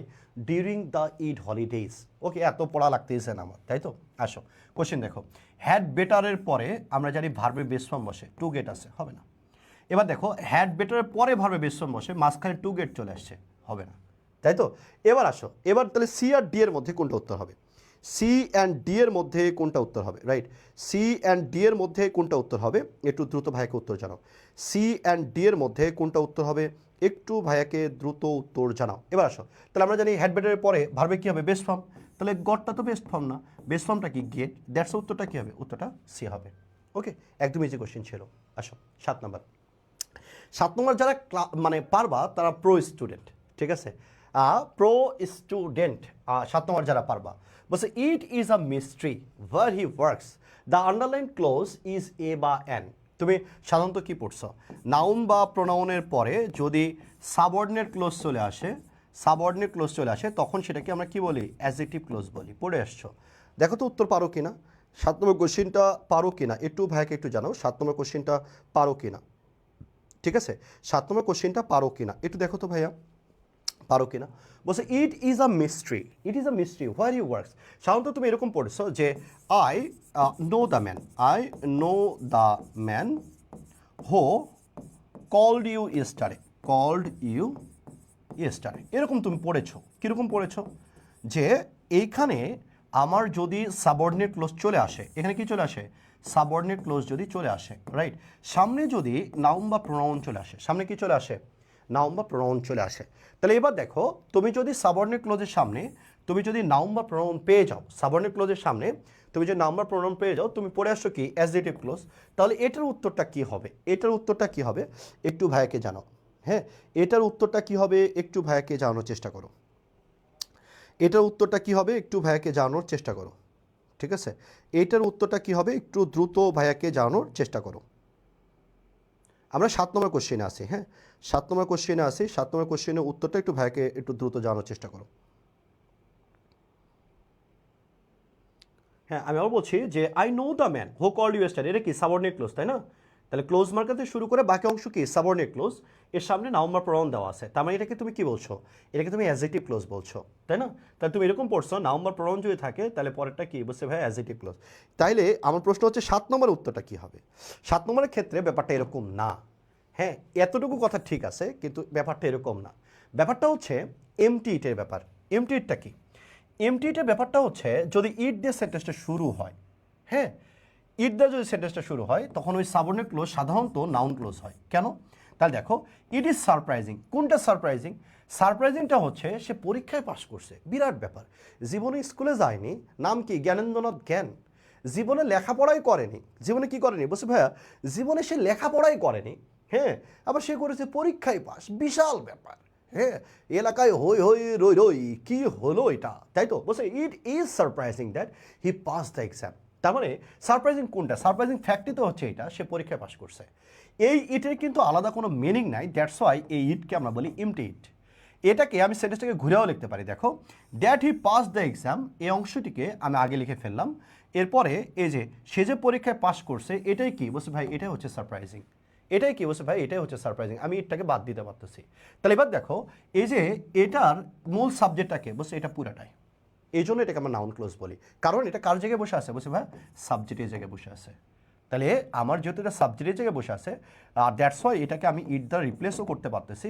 during the Eid holidays. Okay, এত পড়া লাগতেছে না আমার, তাই তো। আসো কোশ্চেন দেখো, হ্যাড বেটারের পরে আমরা জানি ভার্বে বেস ফর্ম বসে, টু গেট আছে, হবে না। এবার দেখো হ্যাড বেটারের পরে ভার্বে বেস ফর্ম বসে, মাঝখানে টু গেট চলে আসছে, হবে না, তাই তো। এবার আসো, এবার তাহলে সি আর ডি এর মধ্যে কোনটা উত্তর হবে? সি অ্যান্ড ডি এর মধ্যে কোনটা উত্তর হবে? রাইট, সি অ্যান্ড ডি এর মধ্যে কোনটা উত্তর হবে? একটু দ্রুত ভাইয়াকে উত্তর জানাও। সি অ্যান্ড ডি এর মধ্যে কোনটা উত্তর হবে? একটু ভাইয়াকে দ্রুত উত্তর জানাও। এবার আসো, তাহলে আমরা জানি হ্যাড বেটারের পরে ভার্বে কী হবে? Best form. তাহলে গটটা তো বেস্ট ফর্ম না, বেস্ট ফর্মটা কি? গেট। দ্যাটস উত্তরটা কী হবে? উত্তরটা সি হবে। ওকে, একদম ইজি কোশ্চেন ছিল। আসো 7 নম্বর। 7 নম্বর যারা মানে পারবা তারা প্রো স্টুডেন্ট, ঠিক আছে। প্রো স্টুডেন্ট 7 নম্বর যারা পারবা, বলছে it is a mystery where he works, the underline clause is A বা এন। তুমি সাধারণত কি পড়ছো? নাউন বা প্রোনাউনের পরে যদি সাবঅর্ডিনেট ক্লোজ চলে আসে, তখন সেটাকে আমরা কি বলি? অ্যাডজেক্টিভ ক্লোজ বলি। পড়ে আসছো, দেখো তো উত্তর পারো কিনা। 7 নম্বর কোশ্চেনটা পারো কিনা একটু ভাইকে একটু জানাও। 7 নম্বর কোশ্চেনটা পারো কিনা, ঠিক আছে। 7 নম্বর কোশ্চেনটা পারো কিনা একটু দেখো তো ভাইয়া, পারো কিনা। বলছে it is a mystery, where you works. সাধারণত তুমি এরকম পড়ছো যে I know the man who called you yesterday, এরকম তুমি পড়েছো। কীরকম পড়েছো? যে এইখানে আমার যদি সাবঅর্ডিনেট ক্লোজ চলে আসে, এখানে কি চলে আসে? সাবঅর্ডিনেট ক্লোজ যদি চলে আসে, রাইট। সামনে যদি নাউন বা প্রোনাউন চলে আসে, সামনে কি চলে আসে? নাউন বা প্রোনাউন চলে আসে। তাহলে এবার দেখো, তুমি যদি সাবঅর্ডিনেট ক্লোজের সামনে তুমি যদি নাউন বা প্রোনাউন পেয়ে যাও, সাবঅর্ডিনেট ক্লোজের সামনে তুমি যদি নাউন বা প্রোনাউন পেয়ে যাও, তুমি পড়ে আসছো কি? Adjective clause. তাহলে এটার উত্তরটা কি হবে? একটু ভাইয়াকে জানাও। হ্যাঁ, এটার উত্তরটা কি হবে? একটু ভাইয়াকে জানানোর চেষ্টা করো। এটার উত্তরটা কি হবে একটু ভাইয়াকে জানানোর চেষ্টা করো, ঠিক আছে? এইটার উত্তরটা কি হবে একটু দ্রুত ভাইয়াকে জানানোর চেষ্টা করো। আমরা 7 নম্বর কোশ্চেনে আসি, হ্যাঁ 7 নম্বর কোশ্চেনে আসি। 7 নম্বর কোশ্চেনের উত্তরটা একটু ভাইয়াকে একটু দ্রুত জানানোর চেষ্টা করো। হ্যাঁ, আমি আবার বলছি যে I know the man who called you star, এটা কি সাবঅর্ডিনেট ক্লোজ, তাই না? তাহলে ক্লোজ মার্কার থেকে শুরু করে বাকি অংশ কি সাবঅর্ডিনেট ক্লোজ, এর সামনে নাউন বা প্রনাউন দেওয়া আছে, তার মানে এটাকে তুমি কি বলছো, এটাকে তুমি অ্যাডজেক্টিভ ক্লোজ বলছো, তাই না? তাহলে তুমি এরকম পড়ছো নাউন বা প্রনাউন যদি থাকে তাহলে পরেরটা কি বলছে ভাই অ্যাডজেক্টিভ ক্লোজ। তাইলে আমার প্রশ্ন হচ্ছে 7 নম্বরের উত্তরটা কি হবে? 7 নম্বরের ক্ষেত্রে ব্যাপারটা এরকম না। হ্যাঁ, এতটুকু কথা ঠিক আছে, কিন্তু ব্যাপারটা এরকম না। ব্যাপারটা হচ্ছে এমটি ইটের ব্যাপার। এমটি ইটটা কি? এমটি ইটের ব্যাপারটা হচ্ছে যদি ইট দিয়ে সেন্টেন্সটা শুরু হয়, হ্যাঁ ইট দিয়ে যদি সেন্টেন্সটা শুরু হয় তখন ওই সাবঅর্ডিনেট ক্লোজ সাধারণত নাউন ক্লোজ হয়। কেন? তাহলে দেখো ইট ইজ সারপ্রাইজিং। কোনটা সারপ্রাইজিং? সারপ্রাইজিংটা হচ্ছে সে পরীক্ষায় পাশ করছে, বিরাট ব্যাপার। জীবনে স্কুলে যায়নি, নাম কি জ্ঞানেন্দ্রনাথ জ্ঞান। জীবনে লেখাপড়াই করেনি। জীবনে কি করেনি বলছে ভাইয়া, জীবনে সে লেখাপড়াই করেনি, হ্যাঁ আবার সে করেছে পরীক্ষায় পাস, বিশাল ব্যাপার। হ্যাঁ, এলাকায় হই হই রই রই, কি হলো এটা, তাই তো? বলছে it is surprising that he pass the exam. তার মানে সারপ্রাইজিং কোনটা? সারপ্রাইজিং ফ্যাক্টই তো হচ্ছে এটা, সে পরীক্ষায় পাস করছে। এই ইটের কিন্তু আলাদা কোনো মিনিং নাই, দ্যাটস ওয়াই এই ইটকে আমরা বলি এমটি ইট। এটাকে আমি সেন্টেন্সটাকে ঘুরেও লিখতে পারি। দেখো that he pass the exam, এই অংশটিকে আমি আগে লিখে ফেললাম। এরপরে এই যে সে যে পরীক্ষায় পাস করছে এটাই কি বলছে ভাই, এটাই হচ্ছে সারপ্রাইজিং। এটাই কি বলছে ভাই, এটাই হচ্ছে সারপ্রাইজিং। আমি এটাকে বাদ দিতে পারতেছি। তাহলে এবার দেখো এই যে এটার মূল সাবজেক্টটাকে বলছে এটা পুরাটাই, এই জন্য এটাকে আমরা নাউন ক্লোজ বলি। কারণ এটা কার জায়গায় বসে আছে বলছে ভাই, সাবজেক্টের জায়গায় বসে আছে। তাহলে আমার যেহেতু এটা সাবজেক্টের জায়গায় বসে আছে, আর দ্যাটস ওয়াই এটাকে আমি ইট দ্বারা রিপ্লেসও করতে পারতেছি,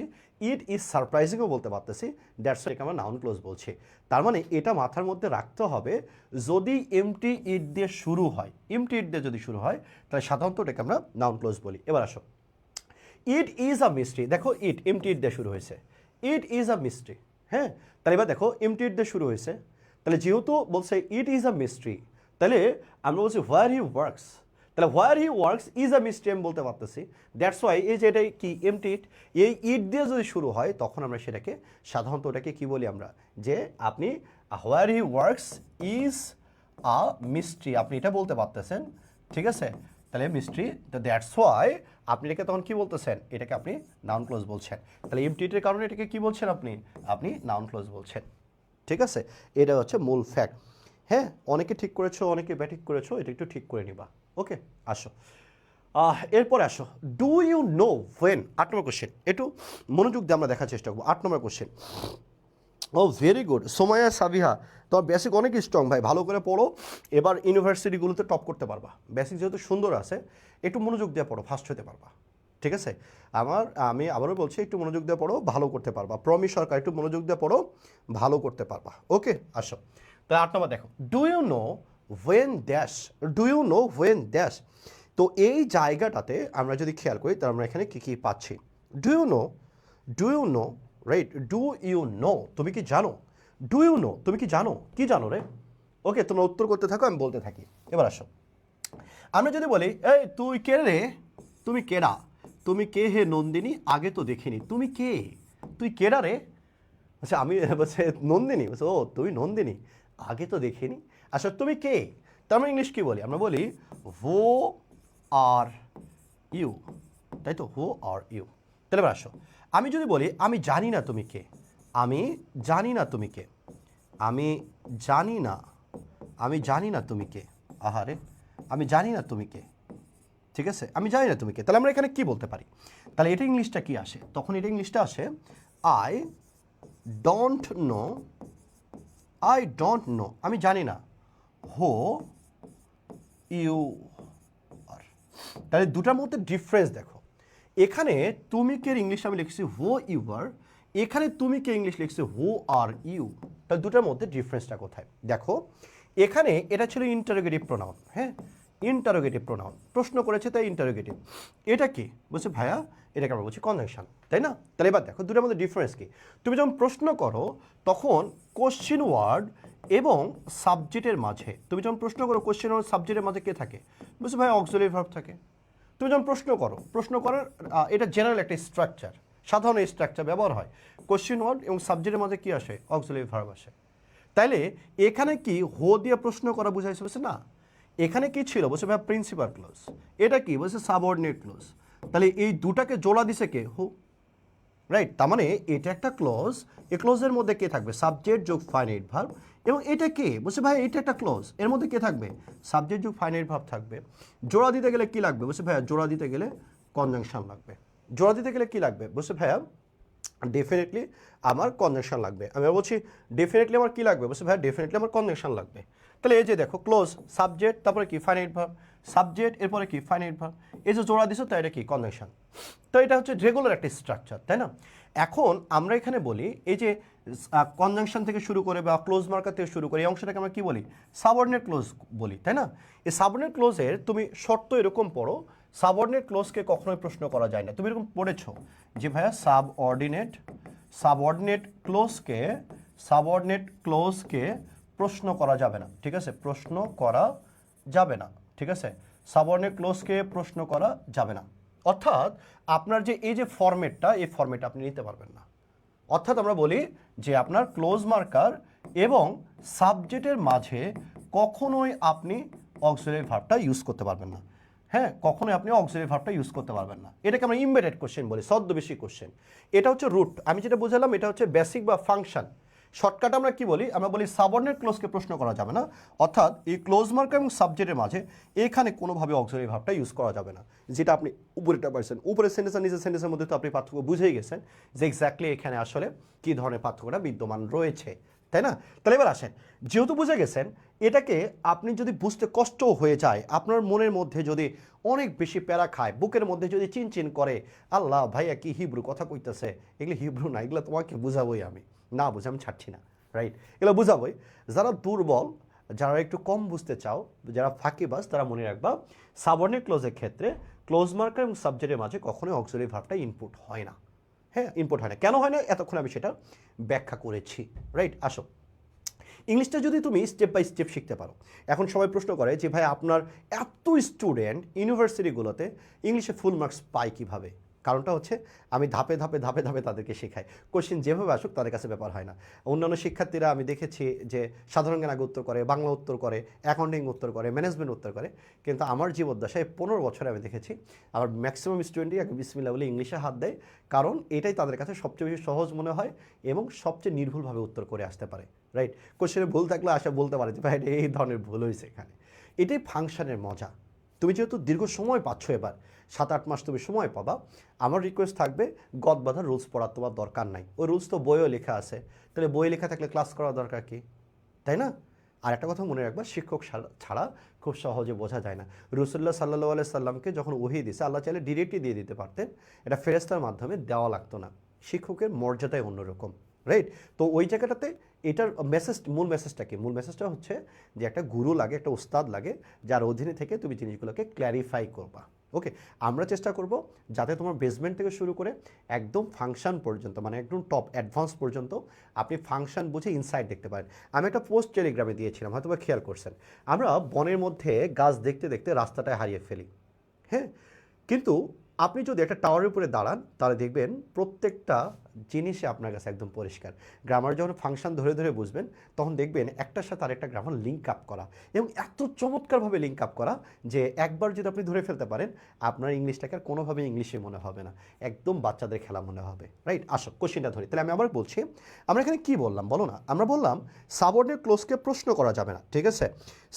ইট ইজ সারপ্রাইজিংও বলতে পারতেছি, দ্যাটস ওয়াই এটাকে আমরা নাউন ক্লোজ বলছি। তার মানে এটা মাথার মধ্যে রাখতে হবে, যদি এমটি ইট দিয়ে শুরু হয়, এমটি ইট দিয়ে যদি শুরু হয় তাহলে সাধারণত এটাকে আমরা নাউন ক্লোজ বলি। এবার আসো, ইট ইজ আ মিস্ট্রি। দেখো ইট এমটি ইট দিয়ে শুরু হয়েছে, ইট ইজ আ মিস্ট্রি। হ্যাঁ, তাহলে এবার দেখো এমটি ইট দিয়ে শুরু হয়েছে, তাহলে যেহেতু বলছে ইট ইজ আ মিস্ট্রি, তাহলে আমরা বলছি হোয়ার হি ওয়ার্কস, তাহলে where he works is a mystery আমি বলতে পারতেছি। দ্যাটস ওয়াই এই যে এটাই কি এমটি ইট, এই ইট দিয়ে যদি শুরু হয় তখন আমরা সেটাকে সাধারণত ওটাকে কি বলি আমরা, যে আপনি where he works is a mystery, আপনি এটা বলতে পারতেছেন, ঠিক আছে? তাহলে মিস্ট্রি, দ্যাটস ওয়াই আপনি এটাকে তখন কি বলতেছেন, এটাকে আপনি নাউন ক্লোজ বলছেন। তাহলে এমটিটের কারণে এটাকে কি বলছেন আপনি, আপনি নাউন ক্লোজ বলছেন, ঠিক আছে? এটা হচ্ছে মূল ফ্যাক্ট। হ্যাঁ, অনেকে ঠিক করেছো, অনেকে ব্যাঠিক করেছো, এটা একটু ঠিক করে নিবা। ওকে, আসো এরপরে আসো, do you know when, 8 number question, একটু মনোযোগ দিয়ে আমরা দেখার চেষ্টা করবো। 8 number question, oh very good Somaya Sabiha, তোমার বেসিক অনেক স্ট্রং ভাই, ভালো করে পড়ো, এবার ইউনিভার্সিটিগুলোতে টপ করতে পারবা। বেসিক যেহেতু সুন্দর আছে, একটু মনোযোগ দিয়ে পড়ো, ফার্স্ট হতে পারবা, ঠিক আছে? আমি আবারও বলছি একটু মনোযোগ দিয়ে পড়ো, ভালো করতে পারবা। প্রমিস সরকার, একটু মনোযোগ দিয়ে পড়ো, ভালো করতে পারবা। ওকে, আসো তাহলে 8 নম্বর দেখো, do you know when dash, do you know when dash. তো এই জায়গাটাতে আমরা যদি খেয়াল করি তাহলে আমরা এখানে কী কী পাচ্ছি, do you know, do you know, right, do you know, তুমি কি জানো, ডু ইউ নো, তুমি কি জানো, কি জানো রে। ওকে, তোমরা উত্তর করতে থাকো, আমি বলতে থাকি। এবার আসো, আমরা যদি বলি এই তুই কে রে, তুমি কেডা, তুমি কে হে নন্দিনী, আগে তো দেখিনি, তুমি কে, তুই কেডা রে। আচ্ছা আমি বলছে নন্দিনী, বলছে ও তুই নন্দিনী, আগে তো দেখিনি। আচ্ছা তুমি কে, তার আমরা ইংলিশ কী বলি, আমরা বলি হু আর ইউ, তাই তো, হু আর ইউ। তাহলে এবার আসো, আমি যদি বলি আমি জানি না তুমি কে, আমি জানি না তুমি কে, আমি জানি না, আমি জানি না তুমি কে, আহারে আমি জানি না তুমি কে, ঠিক আছে, আমি জানি না তুমি কে। তাহলে আমরা এখানে কি বলতে পারি, তাহলে এটা ইংলিশটা কি আসে, তখন এটা ইংলিশটা আসে I don't know, I don't know, আমি জানি না, হো ইউ আর। তাহলে দুটার মধ্যে ডিফারেন্স দেখো, এখানে তুমি কে ইংলিশ আমি লিখছি হো ইউ আর, এখানে তুমি কে ইংলিশ লিখছি হো আর ইউ। তাহলে দুটার মধ্যে ডিফারেন্সটা কোথায় দেখো, এখানে এটা ছিল ইন্টারোগেটিভ প্রোনাউন, হ্যাঁ ইন্টারোগেটিভ প্রোনাউন, প্রশ্ন করেছে তাই ইন্টারোগেটিভ। এটা কি বলছে ভাইয়া, এটাকে আমরা বলছি কনজাংশন, তাই না? তাহলে এবার দেখো দুটার মধ্যে ডিফারেন্স কি, তুমি যখন প্রশ্ন করো তখন কোশ্চেন ওয়ার্ড এবং সাবজেক্টের মাঝে, তুমি যখন প্রশ্ন করো কোশ্চেন ওয়ার্ড সাবজেক্টের মাঝে কে থাকে, বলছে ভাই অক্সিলারি ভার্ব থাকে। তুমি যখন প্রশ্ন করো, প্রশ্ন করার এটা জেনারেল একটা স্ট্রাকচার, সাধারণ স্ট্রাকচার ব্যবহার হয়, কোশ্চেন ওয়ার্ড এবং সাবজেক্টের মাঝে কী আসে, অক্সিলারি ভার্ব আসে। তাইলে এখানে কি হো দিয়ে প্রশ্ন করা বুঝাইছে বলছে না, এখানে কি ছিল বলছে ভাই প্রিন্সিপাল ক্লোজ, এটা কি বলছে সাবঅর্ডিনেট ক্লোজ, তাহলে এই দুটাকে জোড়া দিছে কে, হো, রাইট। তার মানে এটা একটা ক্লোজ, এই ক্লোজের মধ্যে কে থাকবে, সাবজেক্ট যোগ ফাইনাইট ভার্ব, এবং এটা কে বলছে ভাই এটা একটা ক্লোজ, এর মধ্যে কে থাকবে, সাবজেক্ট যোগ ফাইনাইট ভার্ব থাকবে। জোড়া দিতে গেলে কি লাগবে বলছে ভাইয়া, জোড়া দিতে গেলে কনজাংশন লাগবে। জোড়া দিতে গেলে কি লাগবে বলছে ভাইয়া, ডেফিনেটলি আমার কনজাংশন লাগবে। আমি বলছি ডেফিনেটলি আমার কি লাগবে বলছে ভাইয়া, ডেফিনেটলি আমার কনজাংশন লাগবে। তাহলে এই যে দেখো ক্লোজ, সাবজেক্ট, তারপরে কি ফাইনাইট ভার্ব, সাবজেক্ট, এরপরে কি ফাইনাইট ভার্ব, এই যে জোড়া দিছো তাই এটা কি কনজাংশন। তো এটা হচ্ছে রেগুলার একটা স্ট্রাকচার, তাই না? এখন আমরা এখানে বলি এই যে কনজাংশন থেকে শুরু করে বা ক্লোজ মার্কার থেকে শুরু করে এই অংশটাকে আমরা কি বলি, সাবঅর্ডিনেট ক্লোজ বলি, তাই না? এই সাবঅর্ডিনেট ক্লোজের তুমি শর্ত এরকম পড়ো, সাবঅর্ডিনেট ক্লোজকে কখনোই প্রশ্ন করা যায় না। তুমি এরকম পড়েছো যে ভাইয়া সাবঅর্ডিনেট ক্লোজকে প্রশ্ন করা যাবে না, ঠিক আছে, প্রশ্ন করা যাবে না, ঠিক আছে, সাবঅর্ডিনেট ক্লোজকে প্রশ্ন করা যাবে না। অর্থাৎ আপনার যে এই যে ফরম্যাটটা, এই ফরম্যাট আপনি নিতে পারবেন না। অর্থাৎ আমরা বলি যে আপনার ক্লোজ মার্কার এবং সাবজেক্টের মাঝে কখনোই আপনি অক্সিলারি ভার্বটা ইউজ করতে পারবেন না। হ্যাঁ, কখনোই আপনি অক্সিলারি ভার্বটা ইউজ করতে পারবেন না। এটাকে আমরা ইমবেডেড কোশ্চেন বলি, ছদ্মবেশী কোশ্চেন। এটা হচ্ছে রুট, আমি যেটা বুঝালাম এটা হচ্ছে বেসিক বা ফাংশন। শর্টকাট আমরা কি বলি, আমরা বলি সাবঅর্ডিনেট ক্লোজকে প্রশ্ন করা যাবে না, অর্থাৎ এই ক্লোজ মার্কার এবং সাবজেক্টের মাঝে এখানে কোনোভাবে অক্সিলারি ভার্বটা ইউজ করা যাবে না। যেটা আপনি উপরেটা পাইছেন, উপরের সেন্টেন্স আর নিচের সেন্টেন্সের মধ্যে তো আপনি পার্থক্য বুঝেই গেছেন যে এক্স্যাক্টলি এখানে আসলে কী ধরনের পার্থক্যটা বিদ্যমান রয়েছে, তাই না? তাহলে এবার আসেন, যেহেতু বুঝে গেছেন, এটাকে আপনি যদি বুঝতে কষ্ট হয়ে যায়, আপনার মনের মধ্যে যদি অনেক বেশি প্যারা খায়, বুকের মধ্যে যদি চিনচিন করে, আল্লাহ ভাইয়া কি হিব্রু কথা কইতেছে, এগুলো হিব্রু না, এগুলো তোমাকে বুঝাবোই, আমি না বুঝে আমি ছাড়ছি না, রাইট? এগুলো বুঝাবোই। যারা দুর্বল, যারা একটু কম বুঝতে চাও, যারা ফাঁকিবাজ, তারা মনে রাখবা সাবঅর্ডিনেট ক্লোজের ক্ষেত্রে ক্লোজ মার্কার এবং সাবজেক্টের মাঝে কখনোই অক্সিলারি ভার্বটা ইনপুট হয় না। হ্যাঁ, ইনপুট হয় না। কেন হয় না এতক্ষণ আমি সেটা ব্যাখ্যা করেছি, রাইট? আসো, ইংলিশটা যদি তুমি স্টেপ বাই স্টেপ শিখতে পারো। এখন সবাই প্রশ্ন করে যে ভাই আপনার এত স্টুডেন্ট ইউনিভার্সিটিগুলোতে ইংলিশে ফুল মার্কস পায় কীভাবে? কারণটা হচ্ছে আমি ধাপে ধাপে ধাপে ধাপে তাদেরকে শেখাই। কোশ্চেন যেভাবে আসুক তাদের কাছে ব্যাপার হয় না। অন্যান্য শিক্ষার্থীরা আমি দেখেছি যে সাধারণ জ্ঞান আগে উত্তর করে, বাংলা উত্তর করে, অ্যাকাউন্টিং উত্তর করে, ম্যানেজমেন্ট উত্তর করে, কিন্তু আমার জীবদ্দশায় 15 বছরে আমি দেখেছি আমার ম্যাক্সিমাম স্টুডেন্টই আগে বিসমিল্লাহ বলে ইংলিশে হাত দেয়, কারণ এটাই তাদের কাছে সবচেয়ে বেশি সহজ মনে হয় এবং সবচেয়ে নির্ভুলভাবে উত্তর করে আসতে পারে, রাইট? কোশ্চেনে ভুল থাকলে আশা বলতে পারে যে ভাই এই ধরনের ভুল হয়েছে এখানে। এটাই ফাংশনের মজা। তুমি যেহেতু দীর্ঘ সময় পাচ্ছ, এবার 7-8 মাস তুমি সময় পাবা, আমার রিকোয়েস্ট থাকবে গদ বাঁধার রুলস পড়ার তোমার দরকার নাই। ওই রুলস তো বইও লেখা আছে, তাহলে বই লেখা থাকলে ক্লাস করার দরকার কি, তাই না? আর একটা কথা মনে রাখবা, শিক্ষক ছাড়া খুব সহজে বোঝা যায় না। রাসূলুল্লাহ সাল্লাল্লাহু আলাইহি সাল্লামকে যখন ওহী দিছে, আল্লাহ চাইলে ডিরেক্টলি দিয়ে দিতে পারতেন, এটা ফেরেশতার মাধ্যমে দেওয়া লাগতো না। শিক্ষকের মর্যাদাই অন্যরকম, রাইট? তো ওই জায়গাটাতে এটার মূল মেসেজটা কি? মূল মেসেজটা হচ্ছে যে একটা গুরু লাগে, একটা উস্তাদ লাগে, যার অধীনে থেকে তুমি জিনিসগুলোকে ক্ল্যারিফাই করবা। ওকে, আমরা চেষ্টা করব যাতে তোমার বেসমেন্ট থেকে শুরু করে একদম ফাংশন পর্যন্ত, মানে একদম টপ অ্যাডভান্স পর্যন্ত আপনি ফাংশন বুঝে ইনসাইট দেখতে পারেন। আমি একটা পোস্ট টেলিগ্রামে দিয়েছিলাম, হয়তো বা খেয়াল করছেন, আমরা বনের মধ্যে গাছ দেখতে দেখতে রাস্তাটায় হারিয়ে ফেলি। হ্যাঁ, কিন্তু আপনি যদি একটা টাওয়ারের উপরে দাঁড়ান, তাহলে দেখবেন প্রত্যেকটা জিনিসে আপনার কাছে একদম পরিষ্কার। গ্রামার যখন ফাংশন ধরে ধরে বুঝবেন, তখন দেখবেন একটার সাথে আরেকটা গ্রামার লিঙ্ক আপ করা, এবং এত চমৎকারভাবে লিঙ্ক আপ করা যে একবার যদি আপনি ধরে ফেলতে পারেন, আপনার ইংলিশটাকে আর কোনোভাবে ইংলিশে মনে হবে না, একদম বাচ্চাদের খেলা মনে হবে, রাইট? আসো কোশ্চেনটা ধরি। তাহলে আমি আবার বলছি, আমরা এখানে কি বললাম বলো না? আমরা বললাম সাবঅর্ডিনেট ক্লোজকে প্রশ্ন করা যাবে না, ঠিক আছে?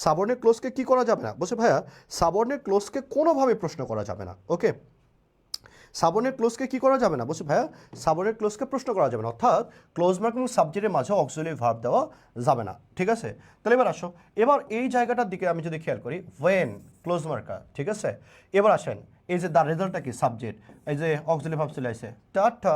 সাবঅর্ডিনেট ক্লোজকে কি করা যাবে না? বলছে ভাইয়া সাবঅর্ডিনেট ক্লোজকে কোনোভাবে প্রশ্ন করা যাবে না। ওকে, সাবঅর্ডিনেট ক্লোজকে কি করা যাবে না? বলছি ভাইয়া সাবঅর্ডিনেট ক্লোজকে প্রশ্ন করা যাবে না, অর্থাৎ ক্লোজ মার্ক এবং সাবজেক্টের মাঝে অক্সিলারি ভার্ব দেওয়া যাবে না, ঠিক আছে? তাহলে এবার আসো, এবার এই জায়গাটার দিকে আমি যদি খেয়াল করি, ওয়েন ক্লোজ মার্কার, ঠিক আছে? এবার আসেন, এই যে দ্য রেজাল্টটা কি, সাবজেক্ট, এই যে অক্সিলারি ভার্ব চলে আসে, টাটা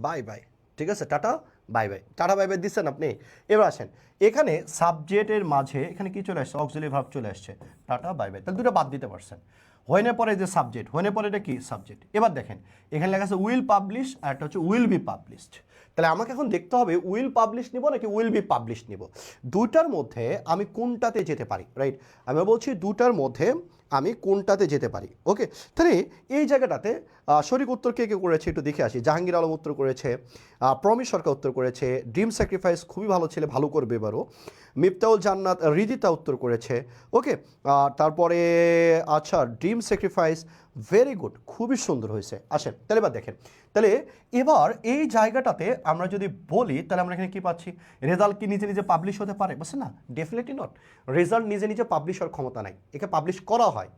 বাই বাই, ঠিক আছে? Tata bye bye, tata bye bye দিচ্ছেন আপনি। এবার আসেন, এখানে সাবজেক্টের মাঝে এখানে কি চলে আসছে, অক্সিলারি ভার্ব চলে আসছে, টাটা বাই বাই, তাহলে দুটো বাদ দিতে পারছেন। হোয়েনের পরে যে সাবজেক্ট, হোয়েনের পরে এটা কি, সাবজেক্ট। এবার দেখেন এখানে লেখা আছে উইল পাবলিশ, আর একটা হচ্ছে উইল বি পাবলিশড। তাহলে আমাকে এখন দেখতে হবে উইল পাবলিশ নিব নাকি উইল বি পাবলিশ নিব, দুটার মধ্যে আমি কোনটাতে যেতে পারি, রাইট? আমি বলছি দুটার মধ্যে আমি কোনটাতে যেতে পারি। ওকে, তাহলে এই জায়গাটাতে সঠিক উত্তর কে কে করেছে একটু দেখে আসি। জাহাঙ্গীর আলম উত্তর করেছে, প্রমিস সরকার উত্তর করেছে, ড্রিম স্যাক্রিফাইস খুবই ভালো ছেলে, ভালো করবে এবারও, মিফতাউল জান্নাত, হৃদিতা উত্তর করেছে। ওকে, তারপরে আচ্ছা ড্রিম স্যাক্রিফাইস ভেরি গুড, খুবই সুন্দর হয়েছে। আসেন তাহলে এবার দেখেন, তাহলে এবার এই জায়গাটাতে আমরা যদি বলি তাহলে আমরা এখানে কী পাচ্ছি, রেজাল্ট কি নিজে নিজে পাবলিশ হতে পারে? বুঝছেন না, ডেফিনেটলি নট। রেজাল্ট নিজে নিজে পাবলিশ হওয়ার ক্ষমতা নাই, একে পাবলিশ করা হয়।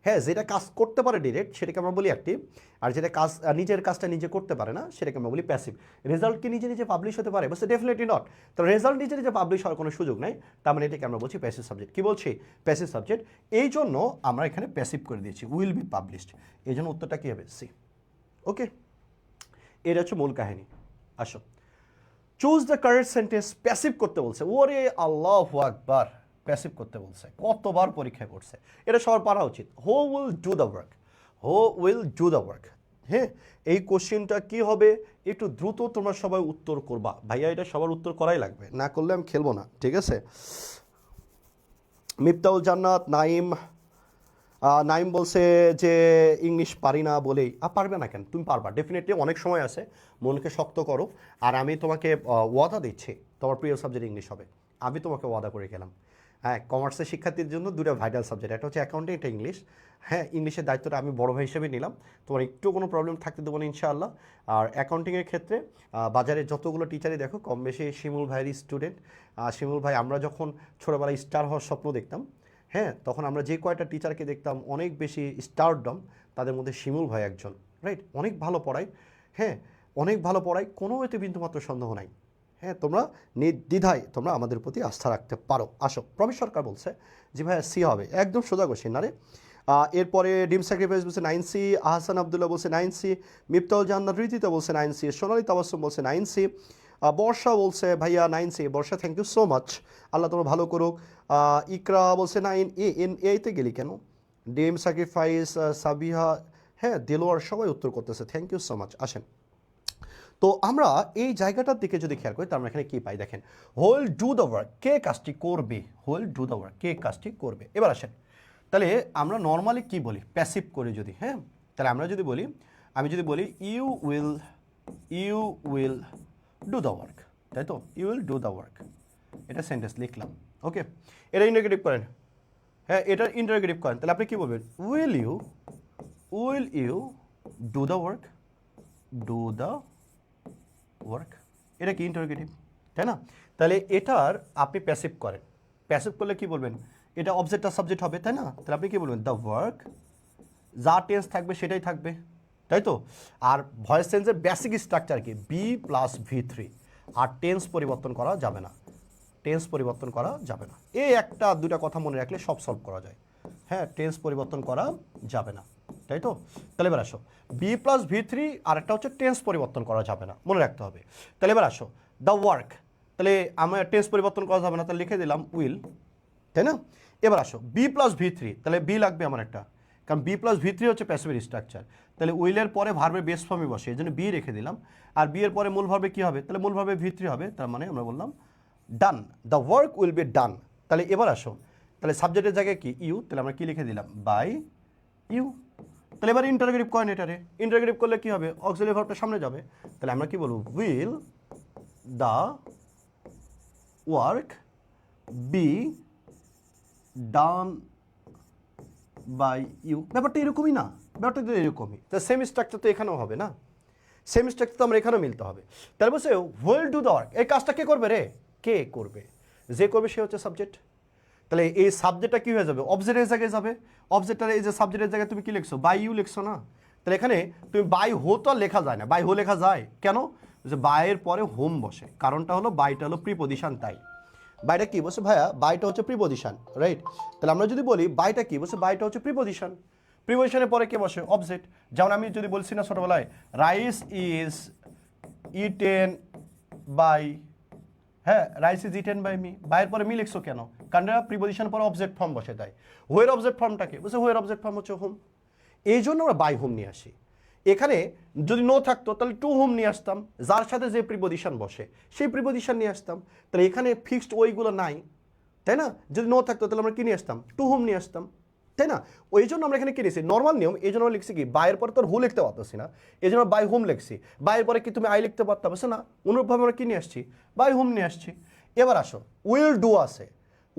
হ্যাঁ, যেটা কাজ করতে পারে ডিরেক্ট সেটাকে আমরা বলি অ্যাক্টিভ, আর যেটা কাজ নিজের কাজটা নিজে করতে পারে না সেটাকে আমরা বলি প্যাসিভ। রেজাল্ট কি নিজে নিজে পাবলিশ হতে পারে? বলছে ডেফিনেটলি নট। তো রেজাল্ট নিজে নিজে পাবলিশ হওয়ার কোনো সুযোগ নাই, তার মানে এটাকে আমরা বলছি প্যাসিভ সাবজেক্ট। কী বলছি? Passive subject. এই জন্য আমরা এখানে প্যাসিভ করে দিয়েছি, উইল বি পাবলিশড। এই জন্য উত্তরটা কী হবে? সি। ওকে, এটা হচ্ছে মূল কাহিনী। আসো, choose the correct sentence. Passive করতে বলছে, ওরে আল্লাহু আকবার, প্যাসিভ করতে বলছে, কতবার পরীক্ষা করছে, এটা সবার পারা উচিত। Who will do the work, who will do the work. হ্যাঁ, এই কোশ্চেনটা কি হবে, একটু দ্রুত তোমরা সবাই উত্তর করবা। ভাইয়া এটা সবার উত্তর করাই লাগবে, না করলে আমি খেলবো না, ঠিক আছে? মিফতাউল জান্নাত, নাইম বলছে যে ইংলিশ পারি না বলেই। পারবে না কেন? তুমি পারবা, ডেফিনেটলি অনেক সময় আছে, মনকে শক্ত করো। আর আমি তোমাকে ওয়াদা দিচ্ছি তোমার প্রিয় সাবজেক্ট ইংলিশ হবে, আমি তোমাকে ওয়াদা করে গেলাম। হ্যাঁ, কমার্সের শিক্ষার্থীর জন্য দুটো ভাইটাল সাবজেক্ট, একটা হচ্ছে অ্যাকাউন্টিং, একটা ইংলিশ। হ্যাঁ, ইংলিশের দায়িত্বটা আমি বড় ভাই হিসেবে নিলাম, তোমার একটু কোনো প্রবলেম থাকতে দেবো না ইনশাআল্লাহ। আর অ্যাকাউন্টিংয়ের ক্ষেত্রে বাজারে যতগুলো টিচারই দেখো কম বেশি শিমুল ভাইয়ের স্টুডেন্ট। শিমুল ভাই, আমরা যখন ছোটোবেলায় স্টার হওয়ার স্বপ্ন দেখতাম, হ্যাঁ, তখন আমরা যে কয়টা টিচারকে দেখতাম অনেক বেশি স্টারডম, তাদের মধ্যে শিমুল ভাই একজন। রাইট, অনেক ভালো পড়ায়, হ্যাঁ, অনেক ভালো পড়ায়, কোনো এতে বিন্দুমাত্র সন্দেহ নাই। হ্যাঁ, তোমরা নির্দ্বিধায় তোমরা আমাদের প্রতি আস্থা রাখতে পারো। আসো, প্রমিস সরকার বলছে যে ভাইয়া সি হবে, একদম সোজা কোশ্চেন না রে। এরপরে ডিম স্যাক্রিফাইস বলছে 9C, আহসান আবদুল্লাহ বলছে 9C, মিফতাউল জান্নাত, রীতিতা বলছে 9C, সোনালী তাবাসসুম বলছে 9C, বর্ষা বলছে ভাইয়া 9C। Barsha, thank you so much, আল্লাহ তোমার ভালো করুক। ইকরা বলছে 9A, এতে গেলি কেন? ডিম স্যাক্রিফাইস, সাবিহা, হ্যাঁ, দেলোয়ার, সবাই উত্তর করতেছে, থ্যাংক ইউ সো মাচ। আসেন, তো আমরা এই জায়গাটার দিকে যদি খেয়াল করি, তার আমরা এখানে কী পাই দেখেন, হোল ডু দ্য ওয়ার্ক, কে কাজটি করবে, হোল ডু দ্য ওয়ার্ক, কে কাজটি করবে। এবার আসেন, তাহলে আমরা নর্মালি কি বলি, প্যাসিভ করে যদি, হ্যাঁ, তাহলে আমরা যদি বলি, আমি যদি বলি you will do the work, তাই তো, you will do the work, এটা সেন্টেন্স লিখলাম। ওকে, এটা ইন্টারোগেটিভ করেন, হ্যাঁ, এটা ইন্টারোগেটিভ করেন, তাহলে আপনি কী বলবেন, will you do the work, do the work, এটা কি ইন্টারোগেটিভ, তাই না? তাহলে এটার আপনি প্যাসিভ করেন, প্যাসিভ করলে কি বলবেন, এটা অবজেক্ট আর সাবজেক্ট হবে, তাই না? তাহলে আপনি কি বলবেন, দ্য ওয়ার্ক, যা টেন্স থাকবে সেটাই থাকবে, তাই তো? আর ভয়েস টেন্সের বেসিক স্ট্রাকচার কি, বি প্লাস V3, আর টেন্স পরিবর্তন করা যাবে না, টেন্স পরিবর্তন করা যাবে না। এই একটা দুটা কথা মনে রাখলে সব সলভ করা যায়। হ্যাঁ, টেন্স পরিবর্তন করা যাবে না, তাই তো? তাহলে এবার আসো, বি প্লাস V3, আর একটা হচ্ছে টেন্স পরিবর্তন করা যাবে না, মনে রাখতে হবে। তাহলে এবার আসো, দ্য ওয়ার্ক, তাহলে আমার টেন্স পরিবর্তন করা যাবে না, তাহলে লিখে দিলাম উইল, তাই না? এবার আসো, বি প্লাস V3, তাহলে বি লাগবে আমার একটা, কারণ বি প্লাস V3 হচ্ছে প্যাসিভের স্ট্রাকচার। তাহলে উইলের পরে ভার্বের বেস ফর্মে বসে, এই জন্য বি রেখে দিলাম। আর বি এর পরে মূল ভার্বে কী হবে, তাহলে মূল ভার্বে V3 হবে, তার মানে আমরা বললাম done, the work will be done. তাহলে এবার আসো, তাহলে সাবজেক্টের জায়গায় কি ইউ, তাহলে আমরা কি লিখে দিলাম, বাই ইউ। তাহলে এবার ইন্টারোগেটিভ করেন, এটারে ইন্টারোগেটিভ করলে কি হবে, অক্সিলারি ভার্বটা সামনে যাবে, তাহলে আমরা কি বলবো, will the work be done by you. ব্যাপারটা এরকমই না, ব্যাপারটা তো এরকমই, তা সেম স্ট্রাকচার তো এখানেও হবে না, সেম স্ট্রাকচার তো আমরা এখানেও মিলতে হবে। তাহলে বলছে উইল ডু দ্য ওয়ার্ক, এই কাজটা কে করবে রে, কে করবে, যে করবে সে হচ্ছে সাবজেক্ট। তাহলে এই সাবজেক্টটা কী হয়ে যাবে, অবজেক্টের জায়গায় যাবে, অবজেক্টটার এই যে সাবজেক্টের জায়গায় তুমি কী লিখছো, বাই ইউ লিখছো না? তাহলে এখানে তুমি বাই হো তো আর লেখা যায় না, বাই হো লেখা যায় কেন, যে বাইয়ের পরে হোম বসে, কারণটা হলো বাইটা হলো প্রিপজিশন, তাই বাইটা কি বলছে ভাইয়া, বাইটা হচ্ছে প্রিপজিশন, রাইট? তাহলে আমরা যদি বলি বাইটা কি বলছে, বাইটা হচ্ছে প্রিপজিশন, প্রিপজিশনের পরে কে বসে, অবজেক্ট। যেমন আমি যদি বলছি না ছোটোবেলায়, রাইস ইজ ইটেন বাই, হ্যাঁ, rice is eaten by me, বাইয়ের পরে মি লিখছো কেন, কারণ প্রিপজিশন পরে অবজেক্ট ফর্ম বসে, তাই হোয়ের অবজেক্ট ফর্মটাকে বলছে, হোয়ের অবজেক্ট ফর্ম হচ্ছে হোম, এই জন্য আমরা বাই হোম নিয়ে আসি। এখানে যদি নো থাকতো তাহলে টু হোম নিয়ে আসতাম, যার সাথে যে প্রিপজিশন বসে সেই প্রিপজিশন নিয়ে আসতাম। তাহলে এখানে ফিক্সড ওইগুলো নাই, তাই না? যদি নো থাকতো তাহলে আমরা কি নিয়ে আসতাম, টু হোম নিয়ে আসতাম, তাই না? ওই জন্য আমরা এখানে কি লিখছি নর্মাল নিয়ম, এই জন্য আমরা লিখছি কি বাইয়ের পরে তোর হু লিখতে পারতেছি না, এই জন্য বাই হোম লিখছি। বাইয়ের পরে কি তুমি আই লিখতে পারতে পারছো না, অনুরূপভাবে আমরা কি নিয়ে আসছি বাই হোম নিয়ে আসছি। এবার আসো উইল ডু আছে,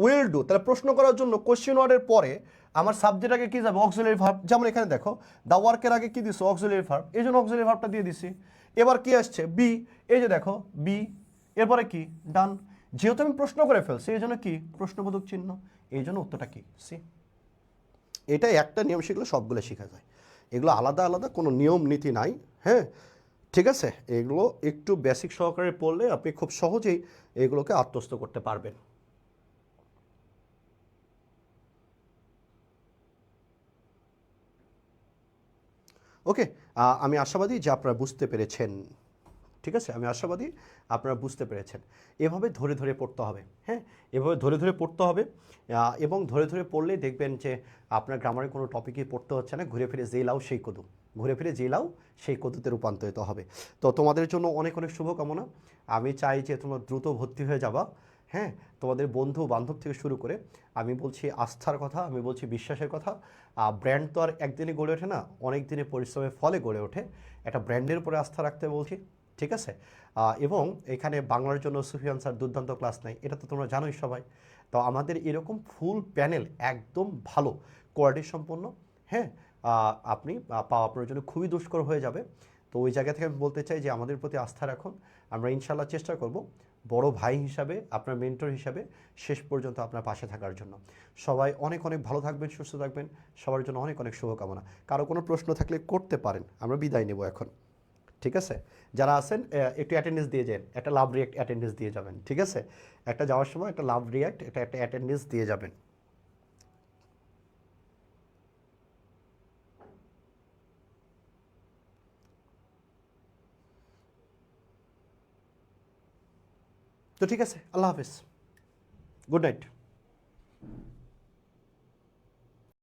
উইল ডু, তাহলে প্রশ্ন করার জন্য কোশ্চেন ওয়ার্ডের পরে আমার সাবজেক্ট আগে কি যাবে অক্সিলারি ভার্ব, যেমন এখানে দেখো দ্য ওয়ার্কের আগে কি দিছো অক্সিলারি ভার্ব, এই জন্য অক্সিলারি ভার্বটা দিয়ে দিছি। এবার কি আসছে বি, এই যে দেখো বি, এরপরে কি ডান, যেহেতু আমি প্রশ্ন করে ফেলছি এই জন্য কি প্রশ্নবোধক চিহ্ন, এই জন্য উত্তরটা কি সি। এটা একটা নিয়ম শিখলে সবগুলো শেখা যায়, এগুলো আলাদা আলাদা কোনো নিয়ম নীতি নাই। হ্যাঁ ঠিক আছে, এগুলো একটু বেসিক সহকারে পড়লে আপনি খুব সহজেই এগুলোকে আত্মস্থ করতে পারবেন। ওকে, আমি আশাবাদী যে আপনারা বুঝতে পেরেছেন। ঠিক আছে, আমি আশাবাদী আপনারা বুঝতে পেরেছেন। এভাবে ধরে ধরে পড়তে হবে, হ্যাঁ এভাবে ধরে ধরে পড়তে হবে, এবং ধরে ধরে পড়লেই দেখবেন যে আপনার গ্রামারের কোনো টপিকই পড়তে হচ্ছে না, ঘুরে ফিরে যেই লাও সেই কদু, ঘুরে ফিরে যেই লাও সেই কদুতে রূপান্তরিত হবে। তো তোমাদের জন্য অনেক অনেক শুভকামনা। আমি চাই যে তোমরা দ্রুত ভর্তি হয়ে যাবা। হ্যাঁ, তোমাদের বন্ধু বান্ধব থেকে শুরু করে আমি বলছি আস্থার কথা, আমি বলছি বিশ্বাসের কথা। ব্র্যান্ড তো আর একদিনে গড়ে ওঠে না, অনেক দিনে পরিশ্রমের ফলে গড়ে ওঠে। একটা ব্র্যান্ডের উপরে আস্থা রাখতে বলছি, ঠিক আছে। এবং এখানে বাংলার জন্য সুফিয়ান স্যার দুর্দান্ত ক্লাস নেয়, এটা তো তোমরা জানোই সবাই। তো আমাদের এরকম ফুল প্যানেল একদম ভালো কোয়ালিটি সম্পন্ন, হ্যাঁ আপনি পাওয়া আপনার জন্য খুবই দুষ্কর হয়ে যাবে। তো ওই জায়গা থেকে আমি বলতে চাই যে আমাদের প্রতি আস্থা রাখুন, আমরা ইনশাল্লাহ চেষ্টা করব বড় ভাই হিসাবে আপনার মেন্টর হিসাবে শেষ পর্যন্ত আপনার পাশে থাকার জন্য। সবাই অনেক অনেক ভালো থাকবেন, সুস্থ থাকবেন, সবার জন্য অনেক অনেক শুভকামনা। কারো কোনো প্রশ্ন থাকলে করতে পারেন, আমরা বিদায় নেব এখন, ঠিক আছে। যারা আছেন একটু অ্যাটেন্ডেন্স দিয়ে যান, একটা লাভ রিয়াক্ট অ্যাটেন্ডেন্স দিয়ে যাবেন, ঠিক আছে। একটা যাওয়ার সময় একটা লাভ রিয়াক্ট একটা অ্যাটেন্ডেন্স দিয়ে যাবেন। তো ঠিক আছে, আল্লাহ হাফিজ, গুড নাইট।